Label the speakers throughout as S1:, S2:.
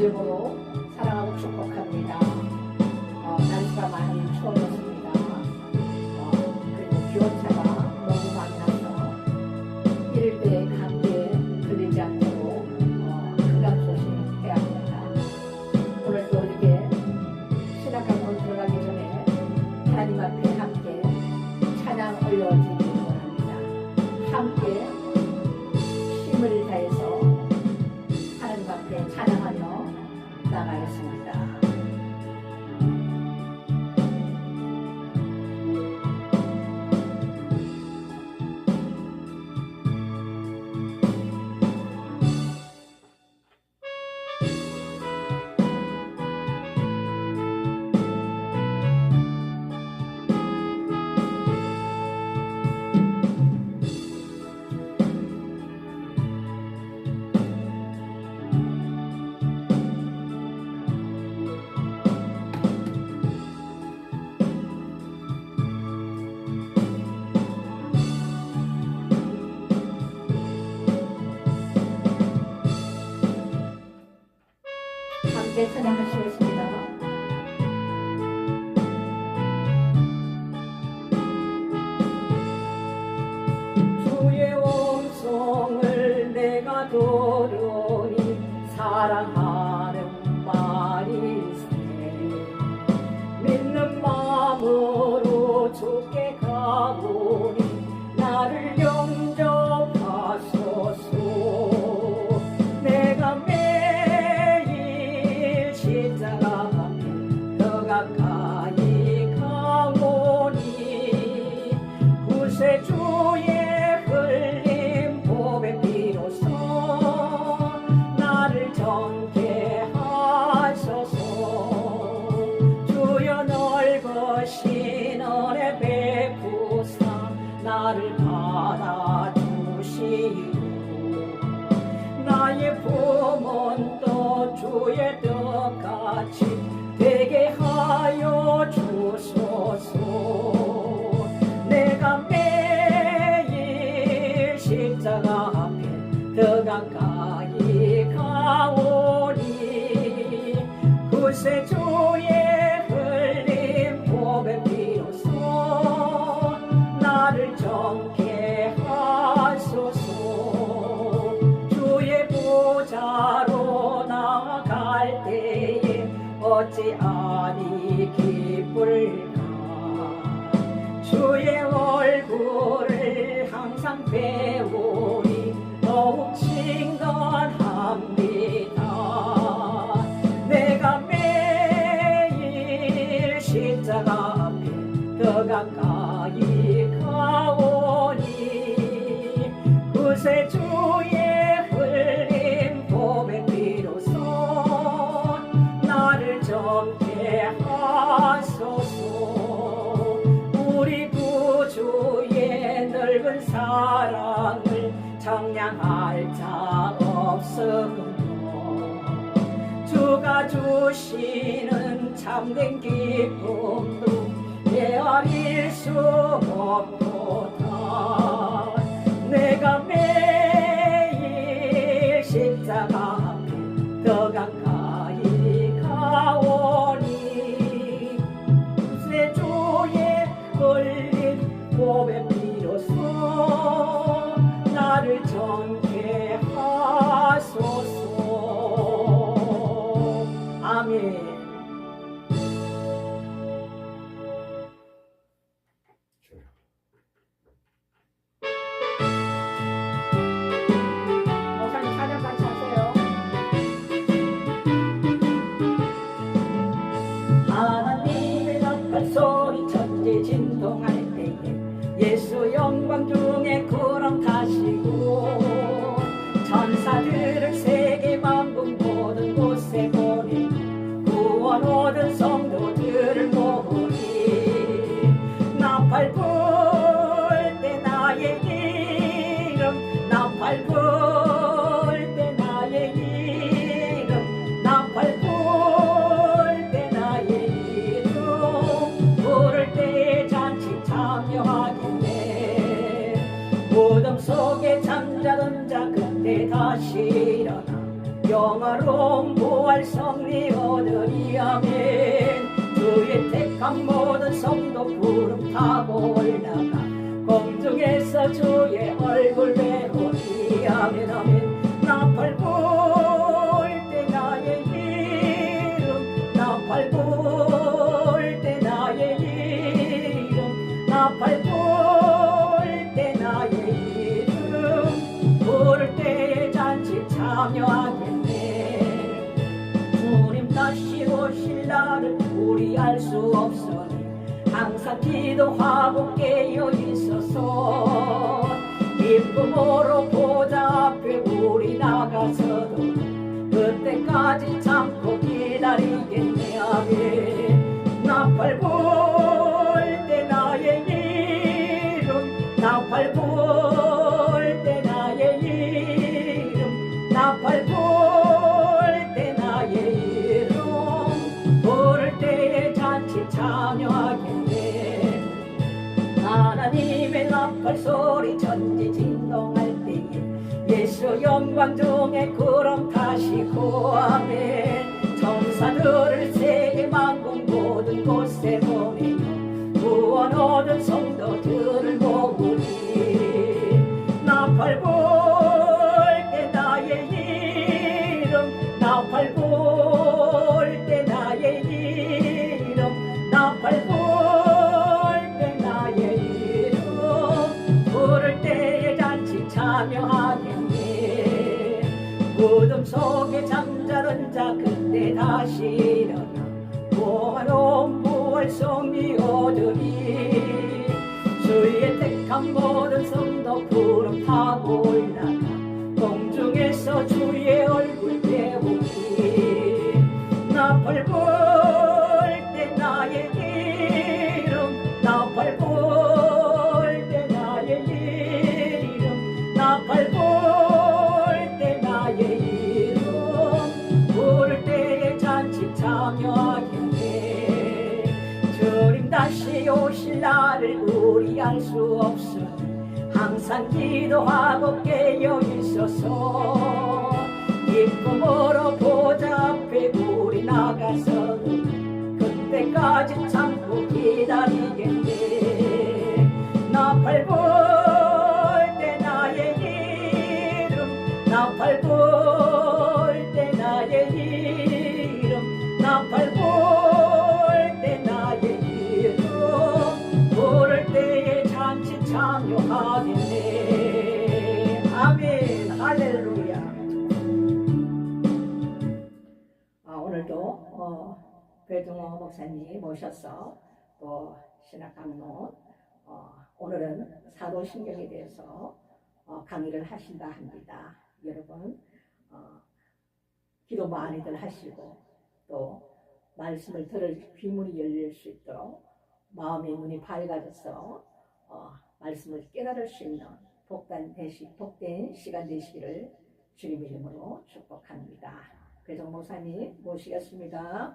S1: 이름으로 사랑하고 축복합니다. 날씨가 많이 추워졌습니다. 그리고 기온차가 너무 많이 나서 이럴 때 감기에 걸리지 않도록 건강 조심해야 합니다. 오늘도 이렇게 신학강으로 들어가기 전에 하나님 앞에 함께 찬양 올려드리기 원합니다. 함께 힘을 다해서 하나님 앞에 찬양하며 나가겠습니다. 함께 찬양하시겠습니다. 주의 음성을 내가 들으니 사랑하는 말일세. 믿는 마음으로 주께 가보니 나를 영접하소서. 내가 매일 십자가 앞에 더 가까이 가오니 구세주의 흘린 보배 비로소 나를 정케 하소서. 주여 넓으신 은혜 베푸사 나를 받아주시오. 나의 품은 또 주의 뜻같이 되게 하여 주소서. 내가 매일 십자가 앞에 더 가까이 가오니 구세주의 흘린 보배 비로소 나를 정케 하소서. 주의 보좌로 나아갈 때에 어찌 아니 기쁠까. 주의 얼굴을 항상 배우니 더욱 친근합니다. 내가 매일 십자가 앞에 더 가까이 가오니 구세주의 흘린 보배 비로소 나를 정케 하소서. 우리 구주의 넓은 사랑을 청량할 자 없으므로 주가 주시는 참된 기쁨도 헤아릴 수 없도다. 내가 매일 십자가 앞에 더 가까이 가오니 구세주의 흘린 보배 비로소 나를 정케 하소서. 아멘. 목사님 찬양 같이 하세요. 하나님의 넉갈 소리 첫째 진동할 때에 예수 영광 중에 구름 타시고 천사들을 세계 만국 모든 곳에 보내 구원 얻은 성도들을 모으니 나팔 불 때 나의 이름 나팔 불 때 나의 이름 나팔 불 때 나의 이름 부를 때 잔치 참여하겠네. 무덤 속에 잠자던 자 그때 다시 일어나 영화로운 부활 승리 얻으리 아멘. 주의 택한 모든 성도 구름 타고 올라가 공중에서 주의 얼굴 배우리 아멘 아멘. 나팔 불 때 나의 이름 나팔 불 때 나의 이름 나팔 불 때 나의 이름 부를 때에 잔치 참여하겠네. 주님 다시 오실 날을 우리 알 수 없으니 항상 기도하고 깨어 있어서 기쁨으로 보좌 앞에 우리 나가서도 그때까지 참고 기다리겠네 아멘. 나팔 불 때 나의 이름 나팔 불 때 나의 이름 나팔 불 때 나의 이름 부를 때에 잔치 참여하겠네. 하나님의 나팔 소리 천지 진동할 때에 예수 영광 중에 구름 타시고 아멘. 천사들을 세계 만국 모든 곳에 보내며 구원 얻은 성도들을 모으리. 나팔 불 때 나의 이름 나팔 불 때 나의 이름 나팔 불 참여하겠네. 어둠 속에 잠자는 자 그때 다시 일어나 보화로운 부활 승리 얻으리. 주의 택한 모든 성도 구름 타고 올라가 공중에서 주의 얼굴 배우리. 나팔 불 때 나의 이름 나팔 불 때 나의 이름 나팔 불 때 나의 이름 부를 때에 잔치 참여하겠네. 주님 다시 오실 날을 우리 알 수 없으니 항상 기도하고 깨어 있어서 기쁨으로 보좌 앞에 우리 나가서 그때까지 참고 기다리겠네. 나팔 불 때 나의 이름 나팔 불 때 나의 이름 나팔 불 때 나의 이름 부를 때에 잔치 참여하겠네. 아멘 할렐루야. 오늘도 배종호 목사님 모셔서 또 신학 강론 오늘은 사도신경에 대해서 강의를 하신다 합니다. 여러분 기도 많이들 하시고 또 말씀을 들을 귀문이 열릴 수 있도록 마음의 눈이 밝아져서 말씀을 깨달을 수 있는 복된 시간 되시기를 주님의 이름으로 축복합니다. 배종 목사님 모시겠습니다.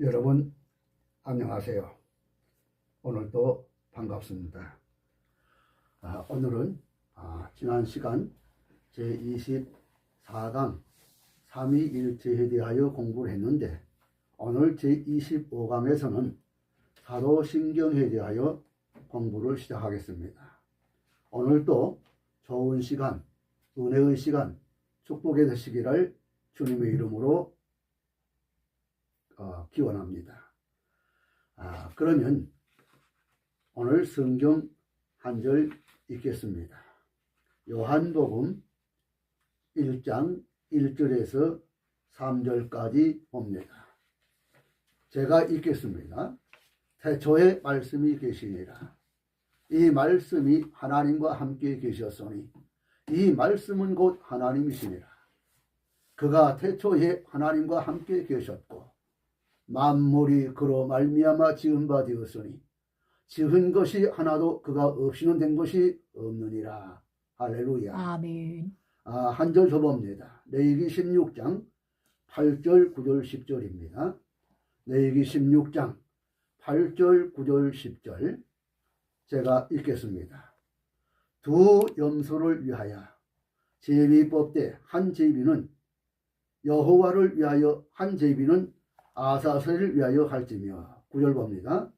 S2: 여러분 안녕하세요. 오늘도 반갑습니다. 오늘은 지난 시간 제24강 삼위일체에 대하여 공부를 했는데 오늘 제25강에서는 사도신경에 대하여 공부를 시작하겠습니다. 오늘도 좋은 시간, 은혜의 시간, 축복이 되시기를 주님의 이름으로 기원합니다. 그러면 오늘 성경 한 절 읽겠습니다. 요한복음 1장 1절에서 3절까지 봅니다. 제가 읽겠습니다. 태초에 말씀이 계시니라. 이 말씀이 하나님과 함께 계셨으니 이 말씀은 곧 하나님이시니라. 그가 태초에 하나님과 함께 계셨고 만물이 그로 말미암아 지은 바 되었으니 지은 것이 하나도 그가 없이는 된 것이 없느니라. 할렐루야.
S1: 아멘.
S2: 한 절 더 봅니다. 레위기 16장 8절, 9절, 10절입니다. 레위기 16장 8절, 9절, 10절 제가 읽겠습니다. 두 염소를 위하여 제비뽑되 한 제비는 여호와를 위하여, 한 제비는 아사셀을 위하여 할지며. 9절 봅니다.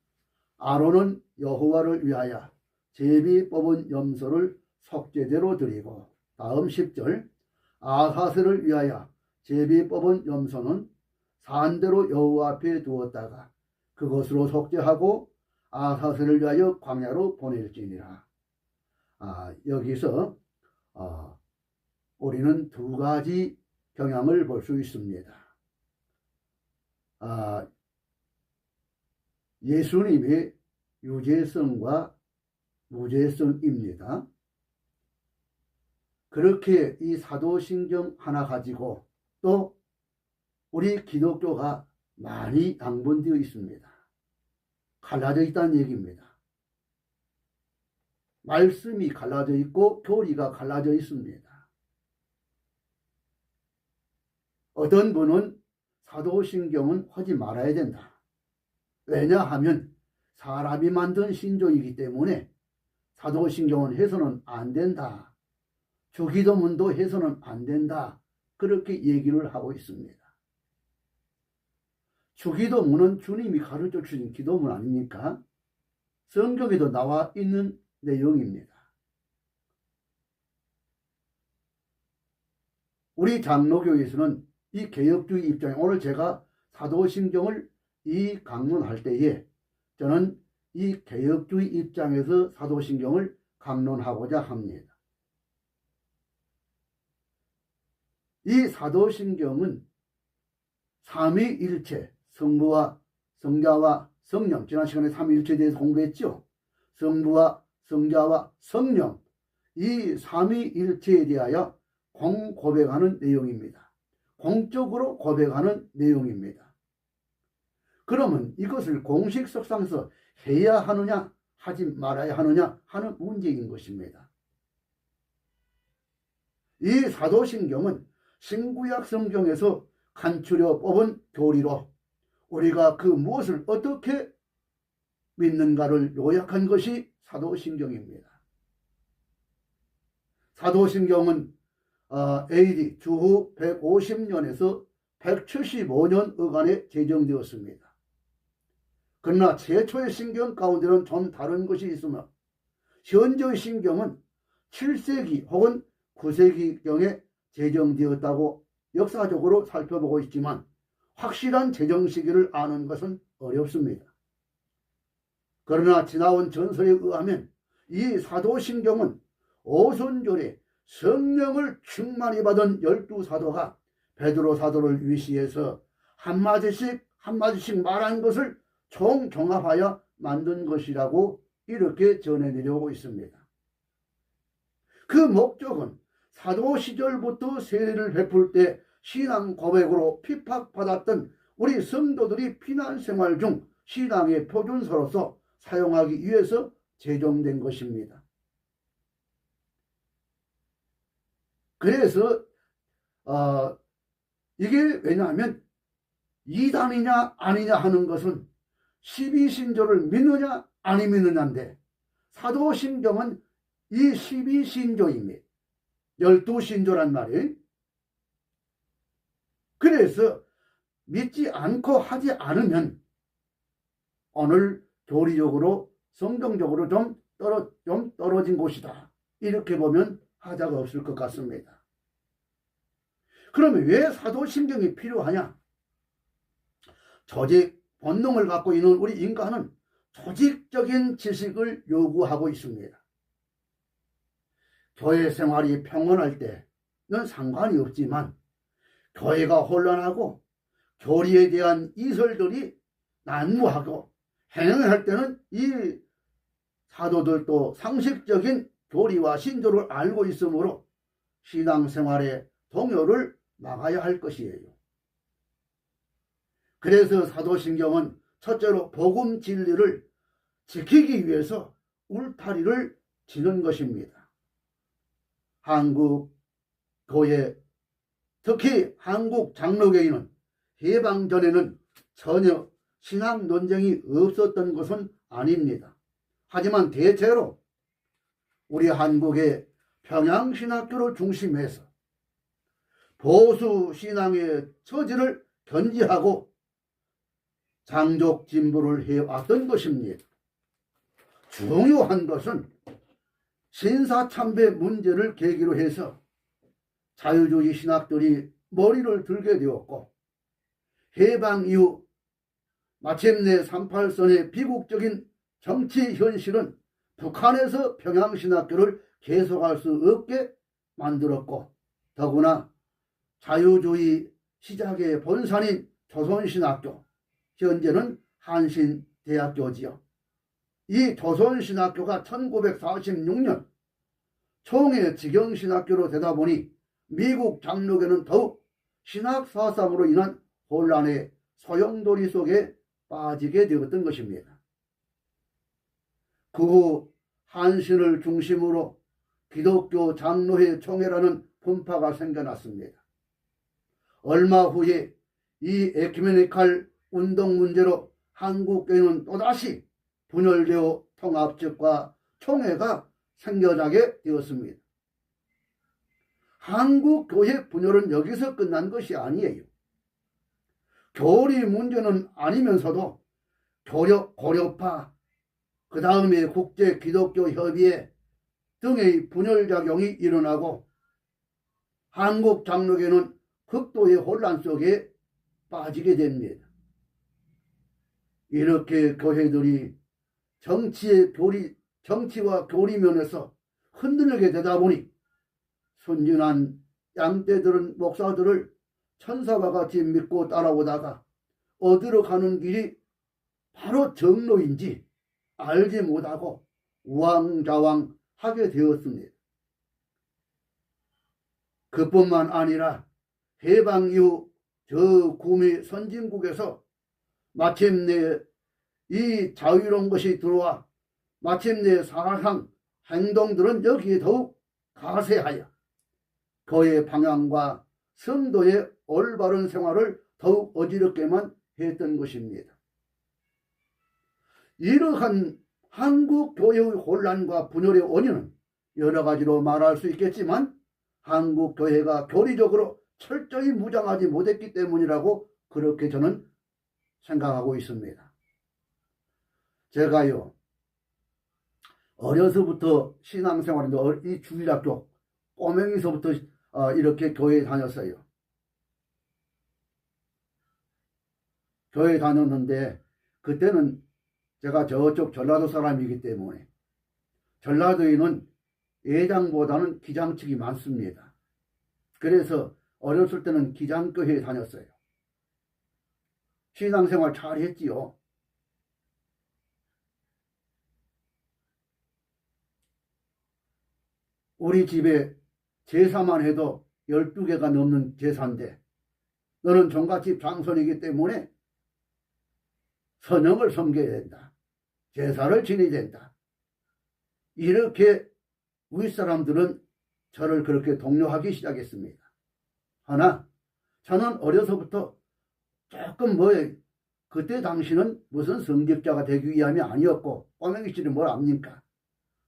S2: 아론은 여호와를 위하여 제비 뽑은 염소를 속죄제로 드리고, 다음 10절, 아사셀을 위하여 제비 뽑은 염소는 산대로 여호와 앞에 두었다가 그것으로 속죄하고 아사셀을 위하여 광야로 보낼지니라. 여기서 우리는 두 가지 경향을 볼 수 있습니다. 예수님의 유죄성과 무죄성입니다. 그렇게 이 사도신경 하나 가지고 또 우리 기독교가 많이 양분되어 있습니다. 갈라져 있다는 얘기입니다. 말씀이 갈라져 있고 교리가 갈라져 있습니다. 어떤 분은 사도신경은 하지 말아야 된다. 왜냐하면 사람이 만든 신조이기 때문에 사도신경은 해서는 안 된다. 주기도문도 해서는 안 된다. 그렇게 얘기를 하고 있습니다. 주기도문은 주님이 가르쳐 주신 기도문 아닙니까? 성경에도 나와 있는 내용입니다. 우리 장로교에서는 이 개혁주의 입장에, 오늘 제가 사도신경을 이 강론할 때에 저는 이 개혁주의 입장에서 사도신경을 강론하고자 합니다. 이 사도신경은 삼위일체, 성부와 성자와 성령, 지난 시간에 삼위일체에 대해서 공부했죠. 성부와 성자와 성령, 이 삼위일체에 대하여 공고백하는 내용입니다. 공적으로 고백하는 내용입니다. 그러면 이것을 공식석상에서 해야 하느냐 하지 말아야 하느냐 하는 문제인 것입니다. 이 사도신경은 신구약 성경에서 간추려 뽑은 교리로 우리가 그 무엇을 어떻게 믿는가를 요약한 것이 사도신경입니다. 사도신경은 AD 주후 150년에서 175년 어간에 제정되었습니다. 그러나 최초의 신경 가운데는 좀 다른 것이 있으며 현재의 신경은 7세기 혹은 9세기경에 제정되었다고 역사적으로 살펴보고 있지만 확실한 제정 시기를 아는 것은 어렵습니다. 그러나 지나온 전설에 의하면 이 사도신경은 오순절에 성령을 충만히 받은 12사도가 베드로 사도를 위시해서 한마디씩 말한 것을 총종합하여 만든 것이라고 이렇게 전해내려오고 있습니다. 그 목적은 사도 시절부터 세례를 베풀 때 신앙 고백으로 핍박받았던 우리 성도들이 피난생활 중 신앙의 표준서로서 사용하기 위해서 제정된 것입니다. 그래서 이게 왜냐하면 이단이냐 아니냐 하는 것은 12신조를 믿느냐 아니 믿느냐인데 사도신경은 이 12신조입니다. 12신조란 말이에요. 그래서 믿지 않고 하지 않으면 오늘 교리적으로 성경적으로 좀 떨어진 곳이다. 이렇게 보면 하자가 없을 것 같습니다. 그러면 왜 사도신경이 필요하냐? 조직 본능을 갖고 있는 우리 인간은 조직적인 지식을 요구하고 있습니다. 교회 생활이 평온할 때는 상관이 없지만 교회가 혼란하고 교리에 대한 이설들이 난무하고 행할 때는 이 사도들도 상식적인 교리와 신조를 알고 있으므로 신앙생활의 동요를 막아야 할 것이에요. 그래서 사도신경은 첫째로 복음 진리를 지키기 위해서 울타리를 지는 것입니다. 한국 교회, 특히 한국 장로교회는 해방 전에는 전혀 신학 논쟁이 없었던 것은 아닙니다. 하지만 대체로 우리 한국의 평양신학교를 중심해서 보수 신앙의 처지를 견지하고 장족 진보를 해왔던 것입니다. 중요한 것은 신사참배 문제를 계기로 해서 자유주의 신학들이 머리를 들게 되었고, 해방 이후 마침내 38선의 비극적인 정치 현실은 북한에서 평양신학교를 계속할 수 없게 만들었고, 더구나 자유주의 시작의 본산인 조선신학교, 현재는 한신대학교지요. 이 조선신학교가 1946년 총회 직영신학교로 되다 보니 미국 장로교는 더욱 신학사상으로 인한 혼란의 소용돌이 속에 빠지게 되었던 것입니다. 그 후 한신을 중심으로 기독교 장로회 총회라는 분파가 생겨났습니다. 얼마 후에 이 에큐메니칼 운동 문제로 한국교회는 또다시 분열되어 통합측과 총회가 생겨나게 되었습니다. 한국교회 분열은 여기서 끝난 것이 아니에요. 교리 문제는 아니면서도 고려파, 그 다음에 국제기독교협의회 등의 분열작용이 일어나고 한국 장로교는 극도의 혼란 속에 빠지게 됩니다. 이렇게 교회들이 정치와 교리 면에서 흔들리게 되다 보니 순진한 양떼들은 목사들을 천사와 같이 믿고 따라오다가 어디로 가는 길이 바로 정로인지 알지 못하고 우왕좌왕하게 되었습니다. 그뿐만 아니라 해방 이후 저 구미 선진국에서 마침내 이 자유로운 것이 들어와 마침내 사상 행동들은 여기에 더욱 가세하여 그의 방향과 성도의 올바른 생활을 더욱 어지럽게만 했던 것입니다. 이러한 한국 교회의 혼란과 분열의 원인은 여러 가지로 말할 수 있겠지만 한국 교회가 교리적으로 철저히 무장하지 못했기 때문이라고 그렇게 저는 생각하고 있습니다. 제가요 어려서부터 신앙생활인데 이 주일학교 꼬맹이서부터 이렇게 교회에 다녔어요. 교회에 다녔는데 그때는 제가 저쪽 전라도 사람이기 때문에 전라도에는 예장보다는 기장 측이 많습니다. 그래서 어렸을 때는 기장교회에 다녔어요. 신앙생활 잘 했지요. 우리 집에 제사만 해도 12개가 넘는 제사인데 너는 종갓집 장손이기 때문에 선영을 섬겨야 된다. 제사를 지내야 된다. 이렇게 윗사람들은 저를 그렇게 독려하기 시작했습니다. 하나 저는 어려서부터 조금 그때 당시는 무슨 성직자가 되기 위함이 아니었고 꼬맹이들이 뭘 압니까?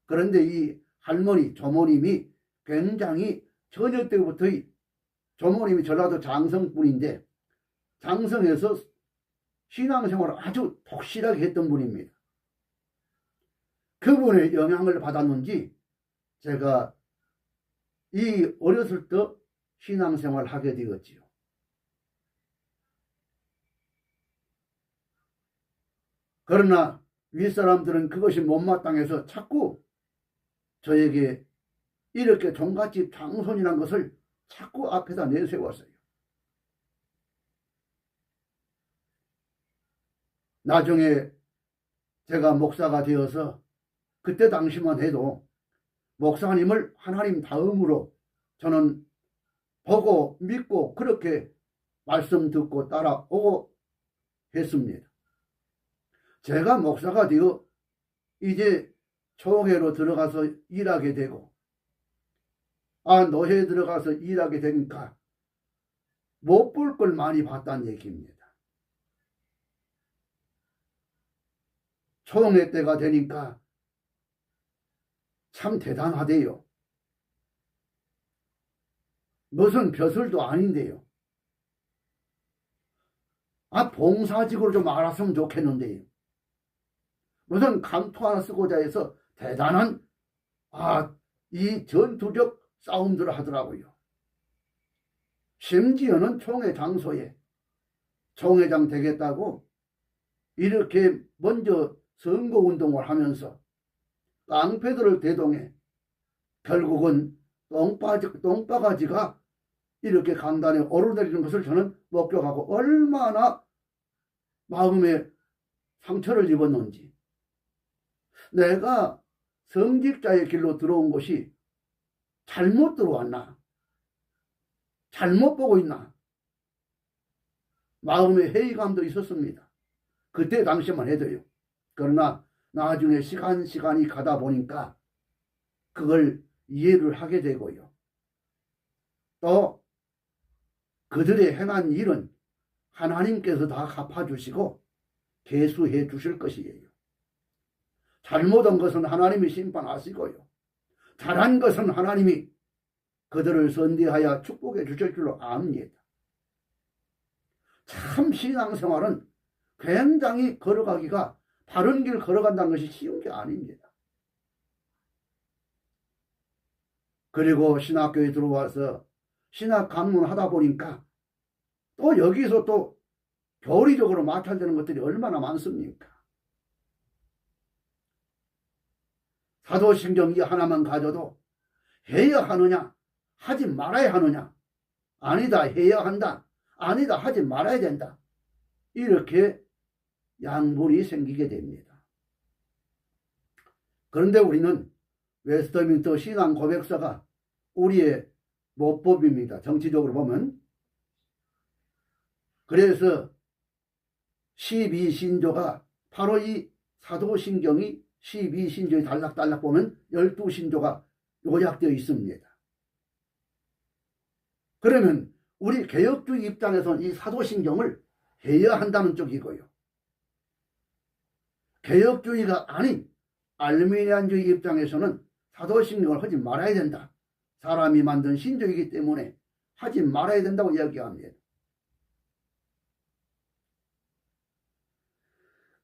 S2: 그런데 이 할머니 조모님이 굉장히 처녀 때부터 조모님이 전라도 장성분인데 장성에서 신앙생활을 아주 독실하게 했던 분입니다. 그분의 영향을 받았는지 제가 이 어렸을 때 신앙생활을 하게 되었지요. 그러나 윗사람들은 그것이 못마땅해서 자꾸 저에게 이렇게 종갓집 장손이라는 것을 자꾸 앞에다 내세웠어요. 나중에 제가 목사가 되어서 그때 당시만 해도 목사님을 하나님 다음으로 저는 보고 믿고 그렇게 말씀 듣고 따라오고 했습니다. 제가 목사가 되어 이제 총회로 들어가서 일하게 되고 노회에 들어가서 일하게 되니까 못 볼 걸 많이 봤다는 얘기입니다. 총회 때가 되니까 참 대단하대요. 무슨 벼슬도 아닌데요. 봉사직으로 좀 알았으면 좋겠는데요. 무슨 감투 하나 쓰고자 해서 대단한 이 전투력 싸움들을 하더라고요. 심지어는 총회 장소에 총회장 되겠다고 이렇게 먼저 선거운동을 하면서 깡패들을 대동해 결국은 똥바가지가 이렇게 강단에 오르내리는 것을 저는 목격하고 얼마나 마음에 상처를 입었는지, 내가 성직자의 길로 들어온 것이 잘못 들어왔나, 잘못 보고 있나, 마음의 회의감도 있었습니다. 그때 당시만 해도요. 그러나 나중에 시간이 가다 보니까 그걸 이해를 하게 되고요. 또 그들의 행한 일은 하나님께서 다 갚아주시고 계수해 주실 것이에요. 잘못한 것은 하나님이 심판하시고요. 잘한 것은 하나님이 그들을 선대하여 축복해 주실 줄로 압니다. 참 신앙생활은 굉장히 걸어가기가, 바른 길 걸어간다는 것이 쉬운 게 아닙니다. 그리고 신학교에 들어와서 신학 강론 하다 보니까 또 여기서 또 교리적으로 마찰되는 것들이 얼마나 많습니까? 사도신경 이 하나만 가져도 해야 하느냐, 하지 말아야 하느냐, 아니다 해야 한다, 아니다 하지 말아야 된다, 이렇게 양분이 생기게 됩니다. 그런데 우리는 웨스트민스터 신앙 고백서가 우리의 모법입니다. 정치적으로 보면. 그래서 12신조가 바로 이 사도신경이 12신조에 달락달락 보면 12신조가 요약되어 있습니다. 그러면 우리 개혁주의 입장에서는 이 사도신경을 해야 한다는 쪽이고요. 개혁주의가 아닌 알미니안주의 입장에서는 사도신경을 하지 말아야 된다. 사람이 만든 신조이기 때문에 하지 말아야 된다고 이야기합니다.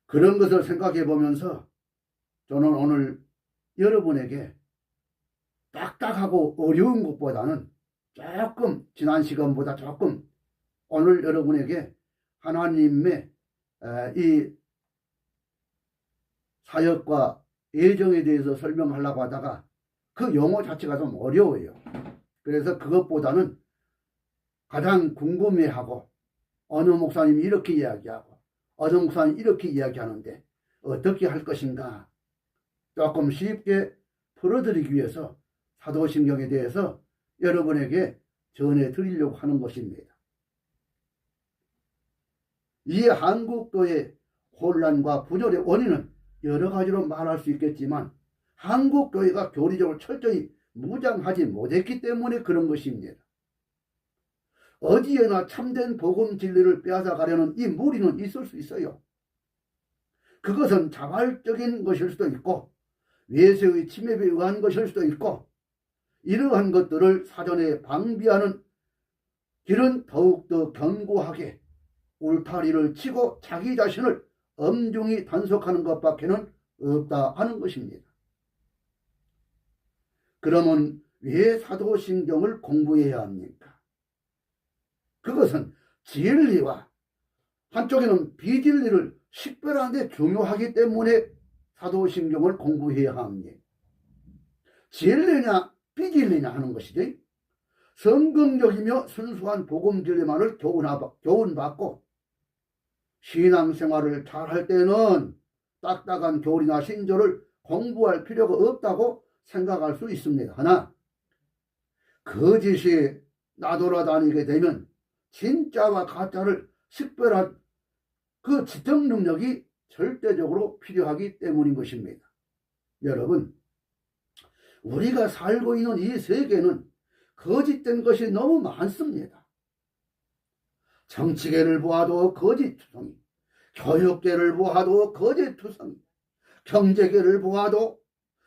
S2: 그런 것을 생각해 보면서 저는 오늘 여러분에게 딱딱하고 어려운 것보다는 조금 지난 시간보다 조금 오늘 여러분에게 하나님의 이 사역과 예정에 대해서 설명하려고 하다가 그 용어 자체가 좀 어려워요. 그래서 그것보다는 가장 궁금해하고 어느 목사님이 이렇게 이야기하고 어느 목사님이 이렇게 이야기하는데 어떻게 할 것인가 조금 쉽게 풀어드리기 위해서 사도신경에 대해서 여러분에게 전해드리려고 하는 것입니다. 이 한국교의 혼란과 분열의 원인은 여러 가지로 말할 수 있겠지만 한국교회가 교리적으로 철저히 무장하지 못했기 때문에 그런 것입니다. 어디에나 참된 복음 진리를 빼앗아가려는 이 무리는 있을 수 있어요. 그것은 자발적인 것일 수도 있고 외세의 침입에 의한 것일 수도 있고 이러한 것들을 사전에 방비하는 길은 더욱더 견고하게 울타리를 치고 자기 자신을 엄중히 단속하는 것밖에는 없다 하는 것입니다. 그러면 왜 사도신경을 공부해야 합니까? 그것은 진리와 한쪽에는 비진리를 식별하는 데 중요하기 때문에 사도신경을 공부해야 합니다. 진리냐 비진리냐 하는 것이죠. 성경적이며 순수한 복음 진리만을 교훈받고 신앙생활을 잘할 때는 딱딱한 교리나 신조를 공부할 필요가 없다고 생각할 수 있습니다. 하나 거짓이 나돌아다니게 되면 진짜와 가짜를 식별한 그 지적 능력이 절대적으로 필요하기 때문인 것입니다. 여러분, 우리가 살고 있는 이 세계는 거짓된 것이 너무 많습니다. 정치계를 보아도 거짓투성이, 교육계를 보아도 거짓투성이, 경제계를 보아도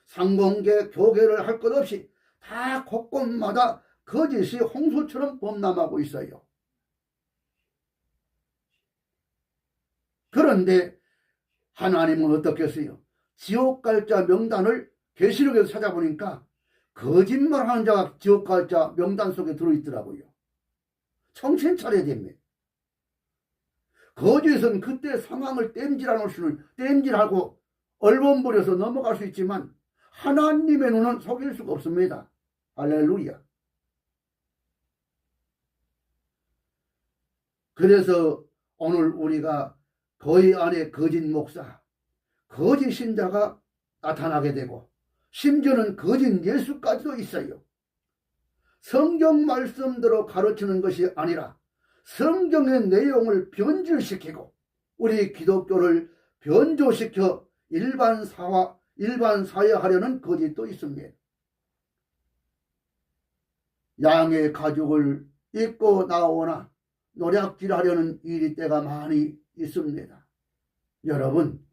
S2: 상공계, 교계를 할 것 없이 다 곳곳마다 거짓이 홍수처럼 범람하고 있어요. 그런데 하나님은 어떻겠어요? 지옥 갈 자 명단을 계시록에서 찾아보니까 거짓말하는 자가 지옥 갈 자 명단 속에 들어있더라고요. 정신 차려야 됩니다. 거짓은 그때 상황을 땜질하고 얼버무려서 넘어갈 수 있지만 하나님의 눈은 속일 수가 없습니다. 할렐루야. 그래서 오늘 우리가 거의 안에 거짓 목사, 거짓 신자가 나타나게 되고 심지어는 거짓 예수까지도 있어요. 성경 말씀대로 가르치는 것이 아니라 성경의 내용을 변질시키고 우리 기독교를 변조시켜 일반 사회하려는 거짓도 있습니다. 양의 가죽을 입고 나오나 노략질하려는 일이 때가 많이 있습니다. 여러분,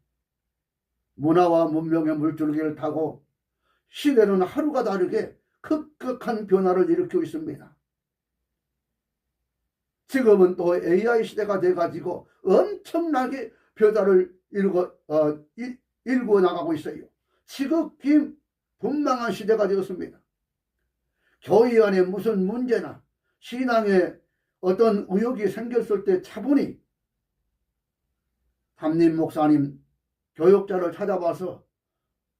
S2: 문화와 문명의 물줄기를 타고 시대는 하루가 다르게 급격한 변화를 일으키고 있습니다. 지금은 또 AI 시대가 돼가지고 엄청나게 변화를 일구어 나가고 있어요. 지극히 분명한 시대가 되었습니다. 교회 안에 무슨 문제나 신앙에 어떤 의혹이 생겼을 때 차분히 담임 목사님, 교육자를 찾아봐서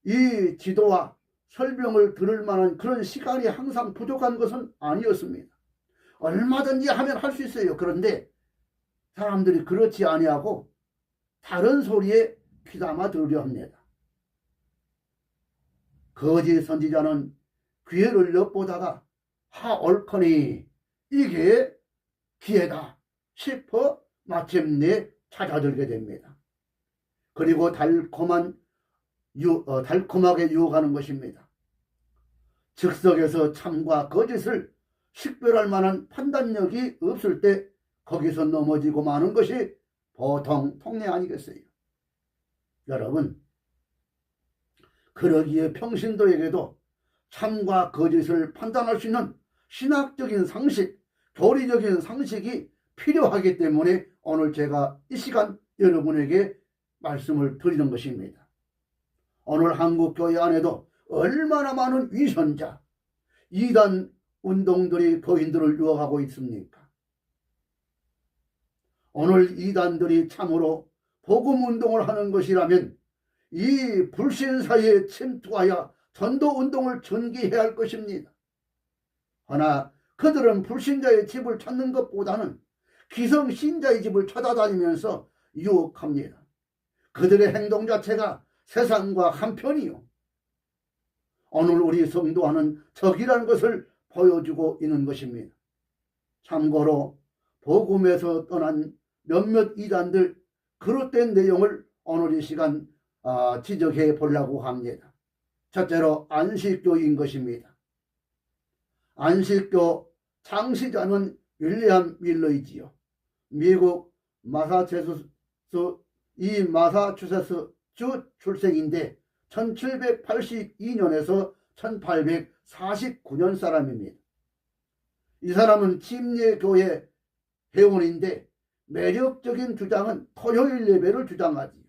S2: 이 지도와 설명을 들을 만한 그런 시간이 항상 부족한 것은 아니었습니다. 얼마든지 하면 할 수 있어요. 그런데 사람들이 그렇지 아니하고 다른 소리에 귀담아 들으려 합니다. 거짓 선지자는 기회를 엿보다가 옳거니 이게 기회다 싶어 마침내 찾아들게 됩니다. 그리고 달콤하게 유혹하는 것입니다. 즉석에서 참과 거짓을 식별할 만한 판단력이 없을 때 거기서 넘어지고 마는 것이 보통 통례 아니겠어요? 여러분, 그러기에 평신도에게도 참과 거짓을 판단할 수 있는 신학적인 상식, 교리적인 상식이 필요하기 때문에 오늘 제가 이 시간 여러분에게 말씀을 드리는 것입니다. 오늘 한국교회 안에도 얼마나 많은 위선자, 이단 운동들이 교인들을 유혹하고 있습니까? 오늘 이단들이 참으로 복음운동을 하는 것이라면 이 불신사에 침투하여 전도운동을 전개해야 할 것입니다. 그러나 그들은 불신자의 집을 찾는 것보다는 기성신자의 집을 찾아다니면서 유혹합니다. 그들의 행동 자체가 세상과 한편이요. 오늘 우리 성도와는 적이라는 것을 보여주고 있는 것입니다. 참고로 복음에서 떠난 몇몇 이단들 그릇된 내용을 오늘 이 시간 지적해 보려고 합니다. 첫째로 안식교인 것입니다. 안식교 창시자는 윌리엄 밀러이지요. 미국 마사추세츠 주 출생인데 1782년에서 1849년 사람입니다. 이 사람은 침례교회 회원인데 매력적인 주장은 토요일 예배를 주장하지요.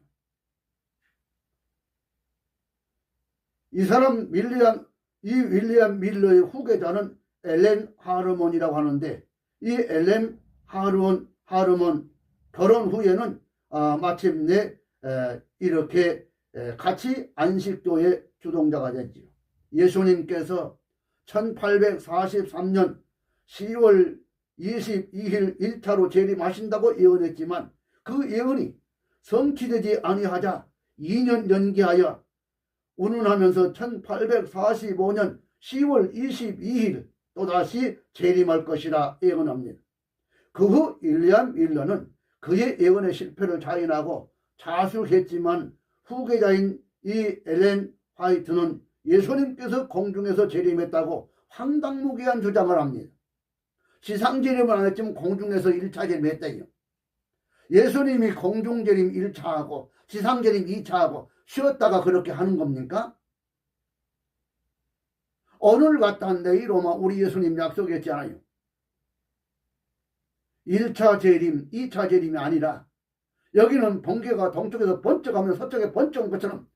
S2: 이 사람 윌리엄 밀러의 후계자는 엘렌 하르몬이라고 하는데 이 엘렌 하르몬 결혼 후에는 마침내 이렇게 같이 안식교의 주동자가 됐지요. 예수님께서 1843년 10월 22일 1차로 재림하신다고 예언했지만 그 예언이 성취되지 아니하자 2년 연기하여 운운하면서 1845년 10월 22일 또다시 재림할 것이라 예언합니다. 그 후 윌리엄 밀러는 그의 예언의 실패를 자인하고 자숙했지만 후계자인 이 엘렌 화이트는 예수님께서 공중에서 재림했다고 황당무계한 주장을 합니다. 지상재림은 안 했지만 공중에서 1차 재림했대요. 예수님이 공중재림 1차하고 지상재림 2차하고 쉬었다가 그렇게 하는 겁니까? 오늘 갔다 내일 오마 우리 예수님 약속했잖아요. 1차 재림, 2차 재림이 아니라 여기는 번개가 동쪽에서 번쩍하면 서쪽에 번쩍 온 것처럼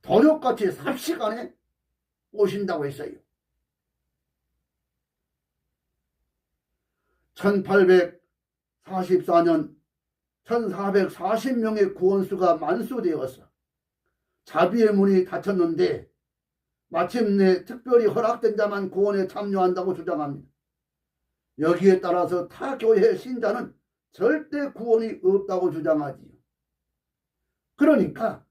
S2: 도적같이 삽시간에 오신다고 했어요. 1844년 1440명의 구원수가 만수되어서 자비의 문이 닫혔는데 마침내 특별히 허락된 자만 구원에 참여한다고 주장합니다. 여기에 따라서 타 교회 신자는 절대 구원이 없다고 주장하지요. 그러니까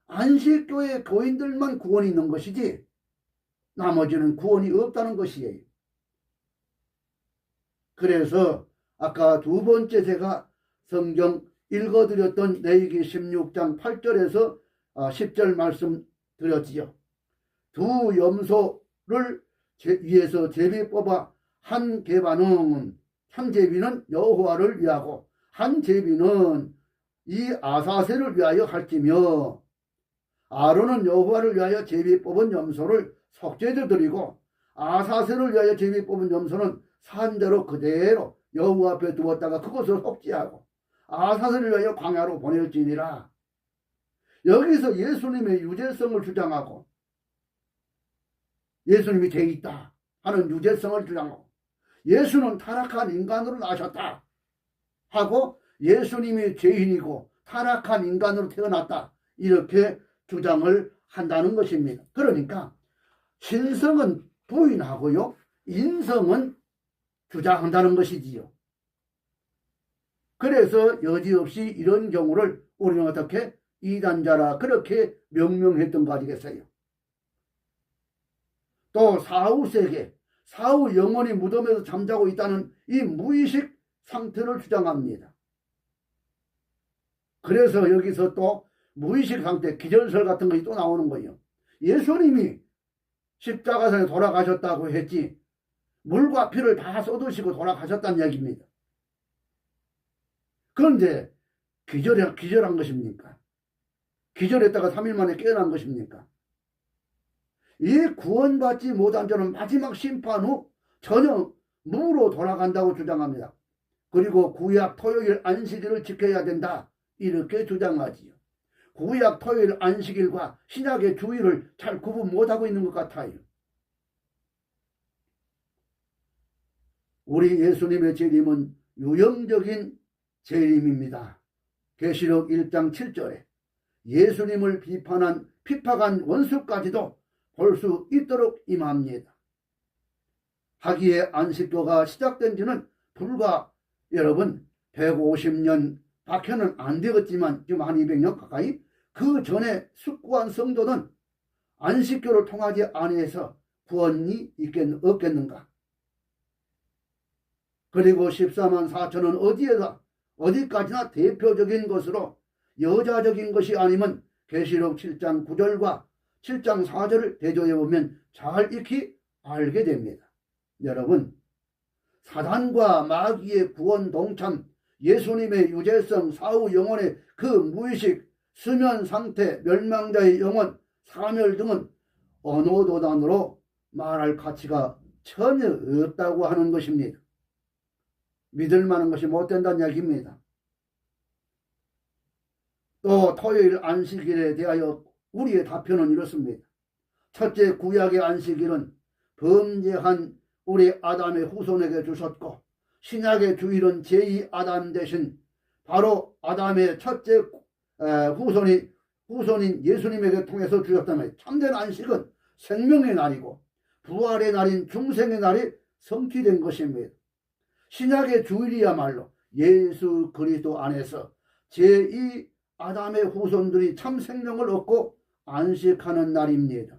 S2: 안식교회 교인들만 구원이 있는 것이지 나머지는 구원이 없다는 것이에요. 그래서 아까 두 번째 제가 성경 읽어드렸던 레위기 16장 8절에서 10절 말씀 드렸지요. 두 염소를 위에서 제비 뽑아 한 제비는 여호와를 위하고 한 제비는 이 아사셀을 위하여 할지며 아론은 여호와를 위하여 제비 뽑은 염소를 속죄제 드리고 아사셀을 위하여 제비 뽑은 염소는 산대로 그대로 여호와 앞에 두었다가 그것을 속죄하고 아사셀을 위하여 광야로 보낼지니라. 여기서 예수님의 유죄성을 주장하고 예수님이 죄 있다 하는 유죄성을 주장하고 예수는 타락한 인간으로 나셨다 하고 예수님이 죄인이고 타락한 인간으로 태어났다 이렇게 주장을 한다는 것입니다. 그러니까 신성은 부인하고요 인성은 주장한다는 것이지요. 그래서 여지없이 이런 경우를 우리는 어떻게 이단자라 그렇게 명명했던 거 아니겠어요. 또 사후세계 사후 영혼이 무덤에서 잠자고 있다는 이 무의식 상태를 주장합니다. 그래서 여기서 또 무의식 상태 기절설 같은 것이 또 나오는 거예요. 예수님이 십자가상에 돌아가셨다고 했지 물과 피를 다 쏟으시고 돌아가셨다는 이야기입니다. 그런데 기절한 것입니까? 기절했다가 3일 만에 깨어난 것입니까? 이 구원받지 못한 자는 마지막 심판 후 전혀 무로 돌아간다고 주장합니다. 그리고 구약 토요일 안식일을 지켜야 된다 이렇게 주장하지요. 구약 토요일 안식일과 신약의 주일을 잘 구분 못하고 있는 것 같아요. 우리 예수님의 재림은 유형적인 재림입니다. 계시록 1장 7절에 예수님을 핍박한 원수까지도 볼 수 있도록 임합니다. 하기에 안식교가 시작된 지는 불과 여러분 150년 밖에는 안 되었지만 지금 한 200년 가까이 그 전에 숙고한 성도는 안식교를 통하지 아니해서 구원이 없겠는가. 그리고 14만 4천은 어디까지나 대표적인 것으로 여자적인 것이 아니면 계시록 7장 9절과 7장 4절을 대조해 보면 잘 익히 알게 됩니다. 여러분, 사단과 마귀의 구원 동참, 예수님의 유죄성, 사후 영혼의 그 무의식, 수면 상태, 멸망자의 영혼, 사멸 등은 언어도단으로 말할 가치가 전혀 없다고 하는 것입니다. 믿을 만한 것이 못 된다는 이야기입니다. 또 토요일 안식일에 대하여 우리의 답변은 이렇습니다. 첫째, 구약의 안식일은 범죄한 우리 아담의 후손에게 주셨고 신약의 주일은 제2아담 대신 바로 아담의 첫째 후손인 예수님에게 통해서 주셨다면 참된 안식은 생명의 날이고 부활의 날인 중생의 날이 성취된 것입니다. 신약의 주일이야말로 예수 그리스도 안에서 제2아담의 후손들이 참 생명을 얻고 안식하는 날입니다.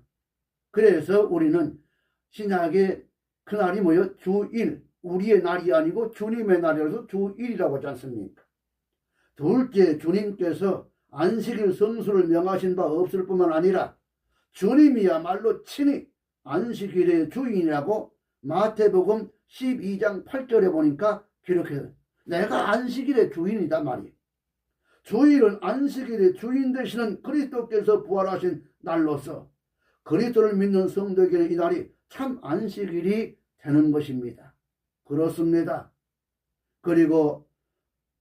S2: 그래서 우리는 신약의 그날이 뭐예요? 주일, 우리의 날이 아니고 주님의 날이라서 주일이라고 하지 않습니까? 둘째, 주님께서 안식일 성수를 명하신 바 없을 뿐만 아니라 주님이야말로 친히 안식일의 주인이라고 마태복음 12장 8절에 보니까 기록해요. 내가 안식일의 주인이다 말이에요. 주일은 안식일의 주인 되시는 그리스도께서 부활하신 날로서 그리스도를 믿는 성도에게는 이 날이 참 안식일이 되는 것입니다. 그렇습니다. 그리고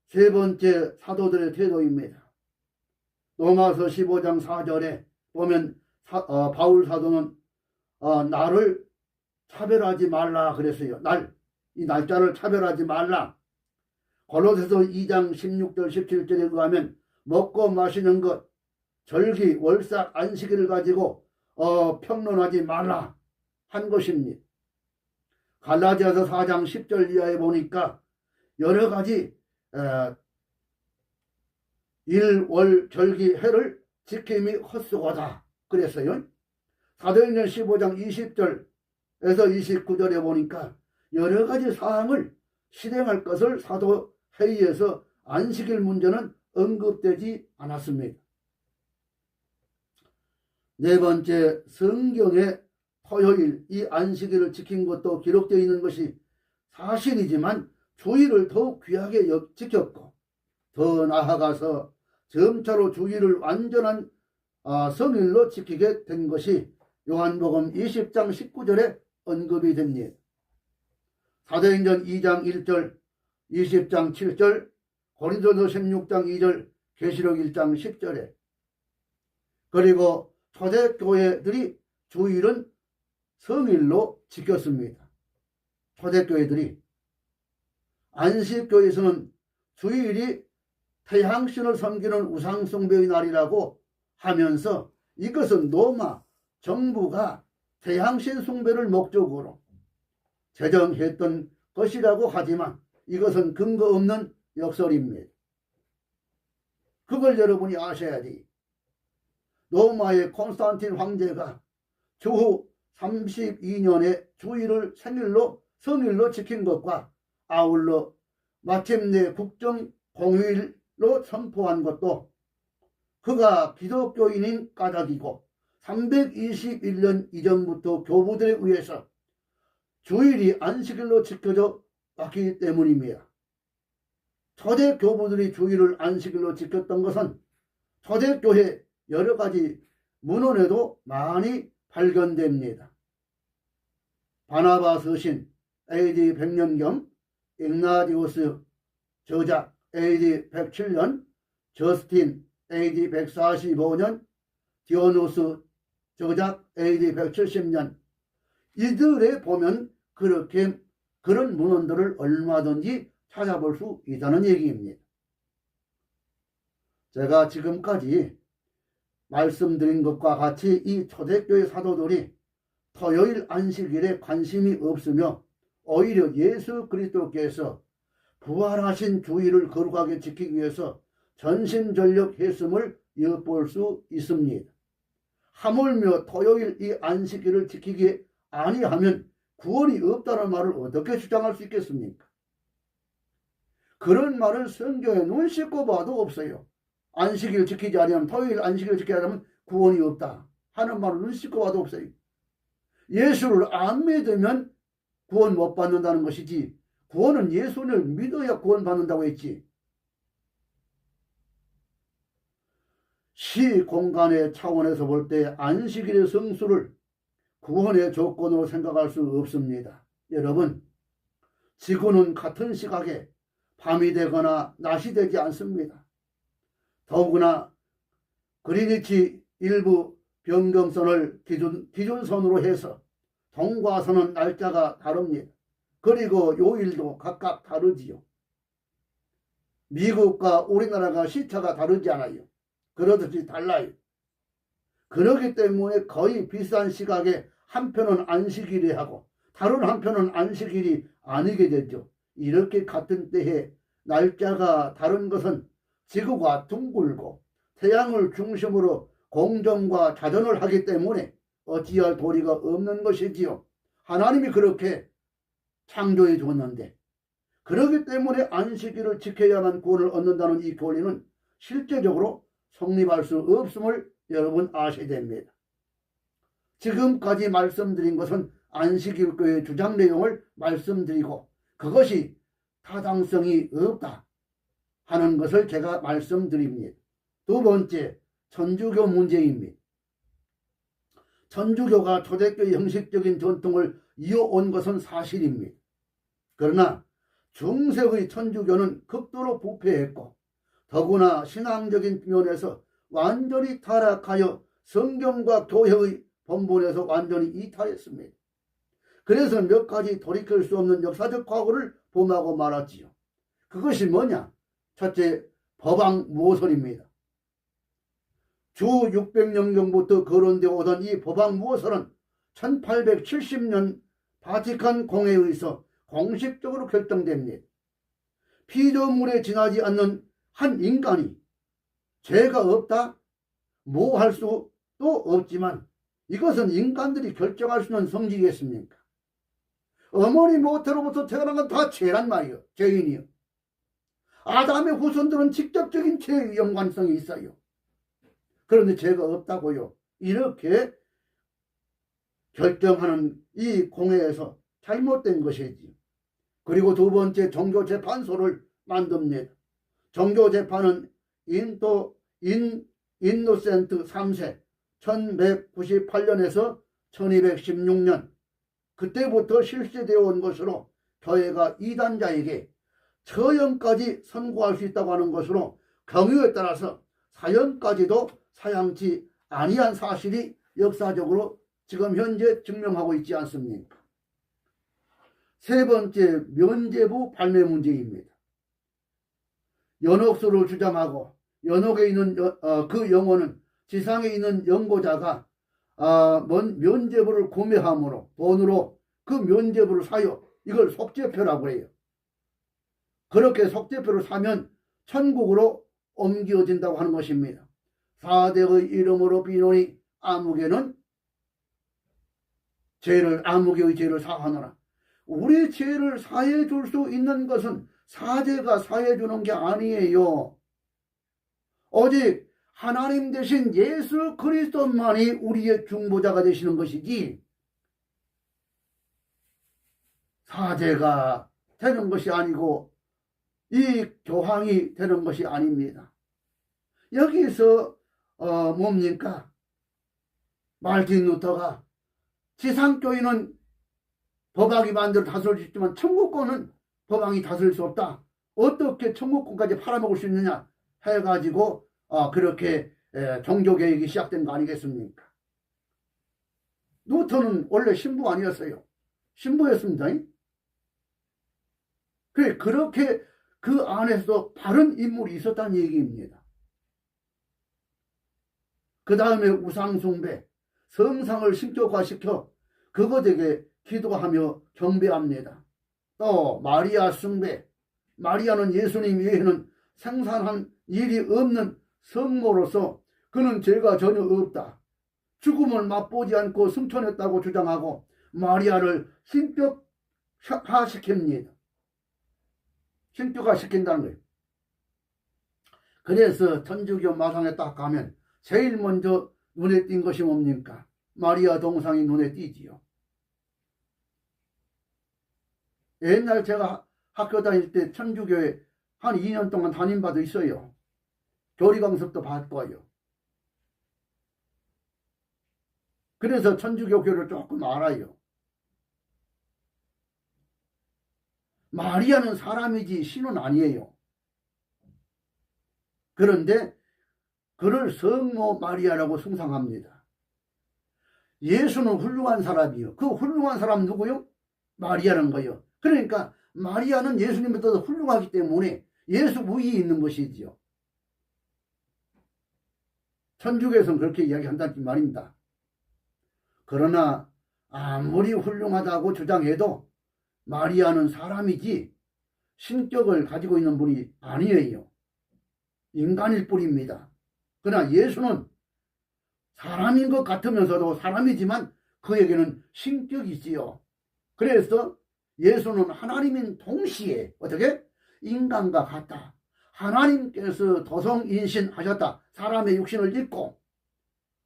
S2: 세 번째 사도들의 태도입니다. 로마서 15장 4절에 보면 바울 사도는 나를 차별하지 말라 그랬어요. 이 날짜를 차별하지 말라. 골로새서 2장 16절 17절에 의하면 먹고 마시는 것, 절기, 월삭, 안식일을 가지고 평론하지 말라 한 것입니다. 갈라디아서 4장 10절 이하에 보니까 여러 가지 일, 월, 절기, 해를 지킴이 헛수고다 그랬어요. 사도행전 15장 20절에서 29절에 보니까 여러 가지 사항을 실행할 것을 사도회의에서 안식일 문제는 언급되지 않았습니다. 네 번째, 성경에 토요일 이 안식일을 지킨 것도 기록되어 있는 것이 사실이지만 주일을 더욱 귀하게 지켰고 더 나아가서 점차로 주일을 완전한 성일로 지키게 된 것이 요한복음 20장 19절에 언급이 됩니다. 사도행전 2장 1절, 20장 7절, 고린도서 16장 2절, 계시록 1장 10절에 그리고 초대교회들이 주일은 성일로 지켰습니다. 초대교회들이 안식교에서는 주일이 태양신을 섬기는 우상숭배의 날이라고 하면서 이것은 로마 정부가 태양신 숭배를 목적으로 제정했던 것이라고 하지만 이것은 근거 없는 역설입니다. 그걸 여러분이 아셔야지. 로마의 콘스탄틴 황제가 주후 32년에 주일을 성일로 지킨 것과 아울러 마침내 국정 공휴일로 선포한 것도 그가 기독교인인 까닭이고 321년 이전부터 교부들에 의해서 주일이 안식일로 지켜져 왔기 때문입니다. 초대 교부들이 주일을 안식일로 지켰던 것은 초대교회 여러 가지 문헌에도 많이 발견됩니다. 바나바 서신 AD 100년경, ignatius 저작 AD 107년, 저스틴 AD 145년, 디오누스 저작 AD 170년 이들에 보면 그렇게 그런 문헌들을 얼마든지 찾아볼 수 있다는 얘기입니다. 제가 지금까지 말씀드린 것과 같이 이 초대교회 사도들이 토요일 안식일에 관심이 없으며 오히려 예수 그리스도께서 부활하신 주일을 거룩하게 지키기 위해서 전심전력 했음을 엿볼 수 있습니다. 하물며 토요일 이 안식일을 지키기 아니하면 구원이 없다는 말을 어떻게 주장할 수 있겠습니까? 그런 말은 성경에 눈 씻고 봐도 없어요. 안식일 지키지 않으면 토요일 안식일 지키지 않으면 구원이 없다 하는 말은 눈 씻고 봐도 없어요. 예수를 안 믿으면 구원 못 받는다는 것이지 구원은 예수를 믿어야 구원 받는다고 했지. 시 공간의 차원에서 볼 때 안식일의 성수를 구원의 조건으로 생각할 수 없습니다. 여러분, 지구는 같은 시각에 밤이 되거나 낮이 되지 않습니다. 더구나 그리니치 일부 변경선을 기준선으로 해서 동과선은 날짜가 다릅니다. 그리고 요일도 각각 다르지요. 미국과 우리나라가 시차가 다르지 않아요. 그러듯이 달라요. 그렇기 때문에 거의 비슷한 시각에 한편은 안식일이 하고 다른 한편은 안식일이 아니게 되죠. 이렇게 같은 때에 날짜가 다른 것은 지구가 둥글고 태양을 중심으로 공전과 자전을 하기 때문에 어찌할 도리가 없는 것이지요. 하나님이 그렇게 창조해 줬는데 그렇기 때문에 안식일을 지켜야만 구원을 얻는다는 이 교리는 실제적으로 성립할 수 없음을 여러분 아셔야 됩니다. 지금까지 말씀드린 것은 안식일교의 주장 내용을 말씀드리고 그것이 타당성이 없다 하는 것을 제가 말씀드립니다. 두 번째, 천주교 문제입니다. 천주교가 초대교의 형식적인 전통을 이어온 것은 사실입니다. 그러나 중세의 천주교는 극도로 부패했고 더구나 신앙적인 면에서 완전히 타락하여 성경과 교회의 본본에서 완전히 이탈했습니다. 그래서 몇 가지 돌이킬 수 없는 역사적 과거를 범하고 말았지요. 그것이 뭐냐? 첫째, 법왕무오설입니다. 주 600년경부터 거론되어 오던 이 법왕무오설은 1870년 바티칸 공회에 의해서 공식적으로 결정됩니다. 피조물에 지나지 않는 한 인간이 죄가 없다? 뭐 할 수도 없지만 이것은 인간들이 결정할 수 있는 성질이겠습니까? 어머니 모태로부터 태어난 건 다 죄란 말이요. 죄인이요. 아담의 후손들은 직접적인 죄의 연관성이 있어요. 그런데 죄가 없다고요. 이렇게 결정하는 이 공회에서 잘못된 것이지. 그리고 두 번째, 종교재판소를 만듭니다. 종교재판은 인노센트 3세 1198년에서 1216년 그때부터 실시되어 온 것으로 교회가 이단자에게 처형까지 선고할 수 있다고 하는 것으로 경우에 따라서 사형까지도 사양치 아니한 사실이 역사적으로 지금 현재 증명하고 있지 않습니까? 세 번째, 면죄부 발매 문제입니다. 연옥수를 주장하고 연옥에 있는 그 영혼은 지상에 있는 연고자가 면죄부를 구매함으로 돈으로 그 면죄부를 사요. 이걸 속죄표라고 해요. 그렇게 속죄표를 사면 천국으로 옮겨진다고 하는 것입니다. 4대의 이름으로 비노니 아무개는 아무개의 죄를 사하노라. 우리 죄를 사해 줄 수 있는 것은 사제가 사해 주는 게 아니에요. 오직 하나님 대신 예수 그리스도만이 우리의 중보자가 되시는 것이지 사제가 되는 것이 아니고 이 교황이 되는 것이 아닙니다. 여기서 뭡니까? 말틴 루터가 지상교회는 법왕이 마음대로 다스릴 수 있지만 천국권은 법왕이 다스릴 수 없다. 어떻게 천국권까지 팔아먹을 수 있느냐 해가지고 그렇게 종교개혁이 시작된 거 아니겠습니까? 루터는 원래 신부 아니었어요. 신부였습니다. 그렇게 그 안에서 바른 인물이 있었다는 얘기입니다. 그 다음에 우상숭배, 성상을 신격화시켜 그것에게 기도하며 경배합니다. 또 마리아 숭배, 마리아는 예수님 외에는 생산한 일이 없는 성모로서 그는 죄가 전혀 없다. 죽음을 맛보지 않고 승천했다고 주장하고 마리아를 신격화시킵니다. 신격화시킨다는 거예요. 그래서 천주교 마상에 딱 가면 제일 먼저 눈에 띈 것이 뭡니까? 마리아 동상이 눈에 띄지요. 옛날 제가 학교 다닐 때 천주교에 한 2년 동안 담임 바도 있어요. 교리 강습도 받고요. 그래서 천주교교를 조금 알아요. 마리아는 사람이지 신은 아니에요. 그런데 그를 성모 마리아라고 숭상합니다. 예수는 훌륭한 사람이요. 그 훌륭한 사람 누구요? 마리아는 거요. 그러니까 마리아는 예수님보다 훌륭하기 때문에 예수 위에 있는 것이지요. 천주교에서는 그렇게 이야기한다는 말입니다. 그러나 아무리 훌륭하다고 주장해도 마리아는 사람이지 신격을 가지고 있는 분이 아니에요. 인간일 뿐입니다. 그러나 예수는 사람인 것 같으면서도 사람이지만 그에게는 신격이지요. 그래서 예수는 하나님인 동시에 어떻게? 인간과 같다. 하나님께서 도성인신하셨다. 사람의 육신을 입고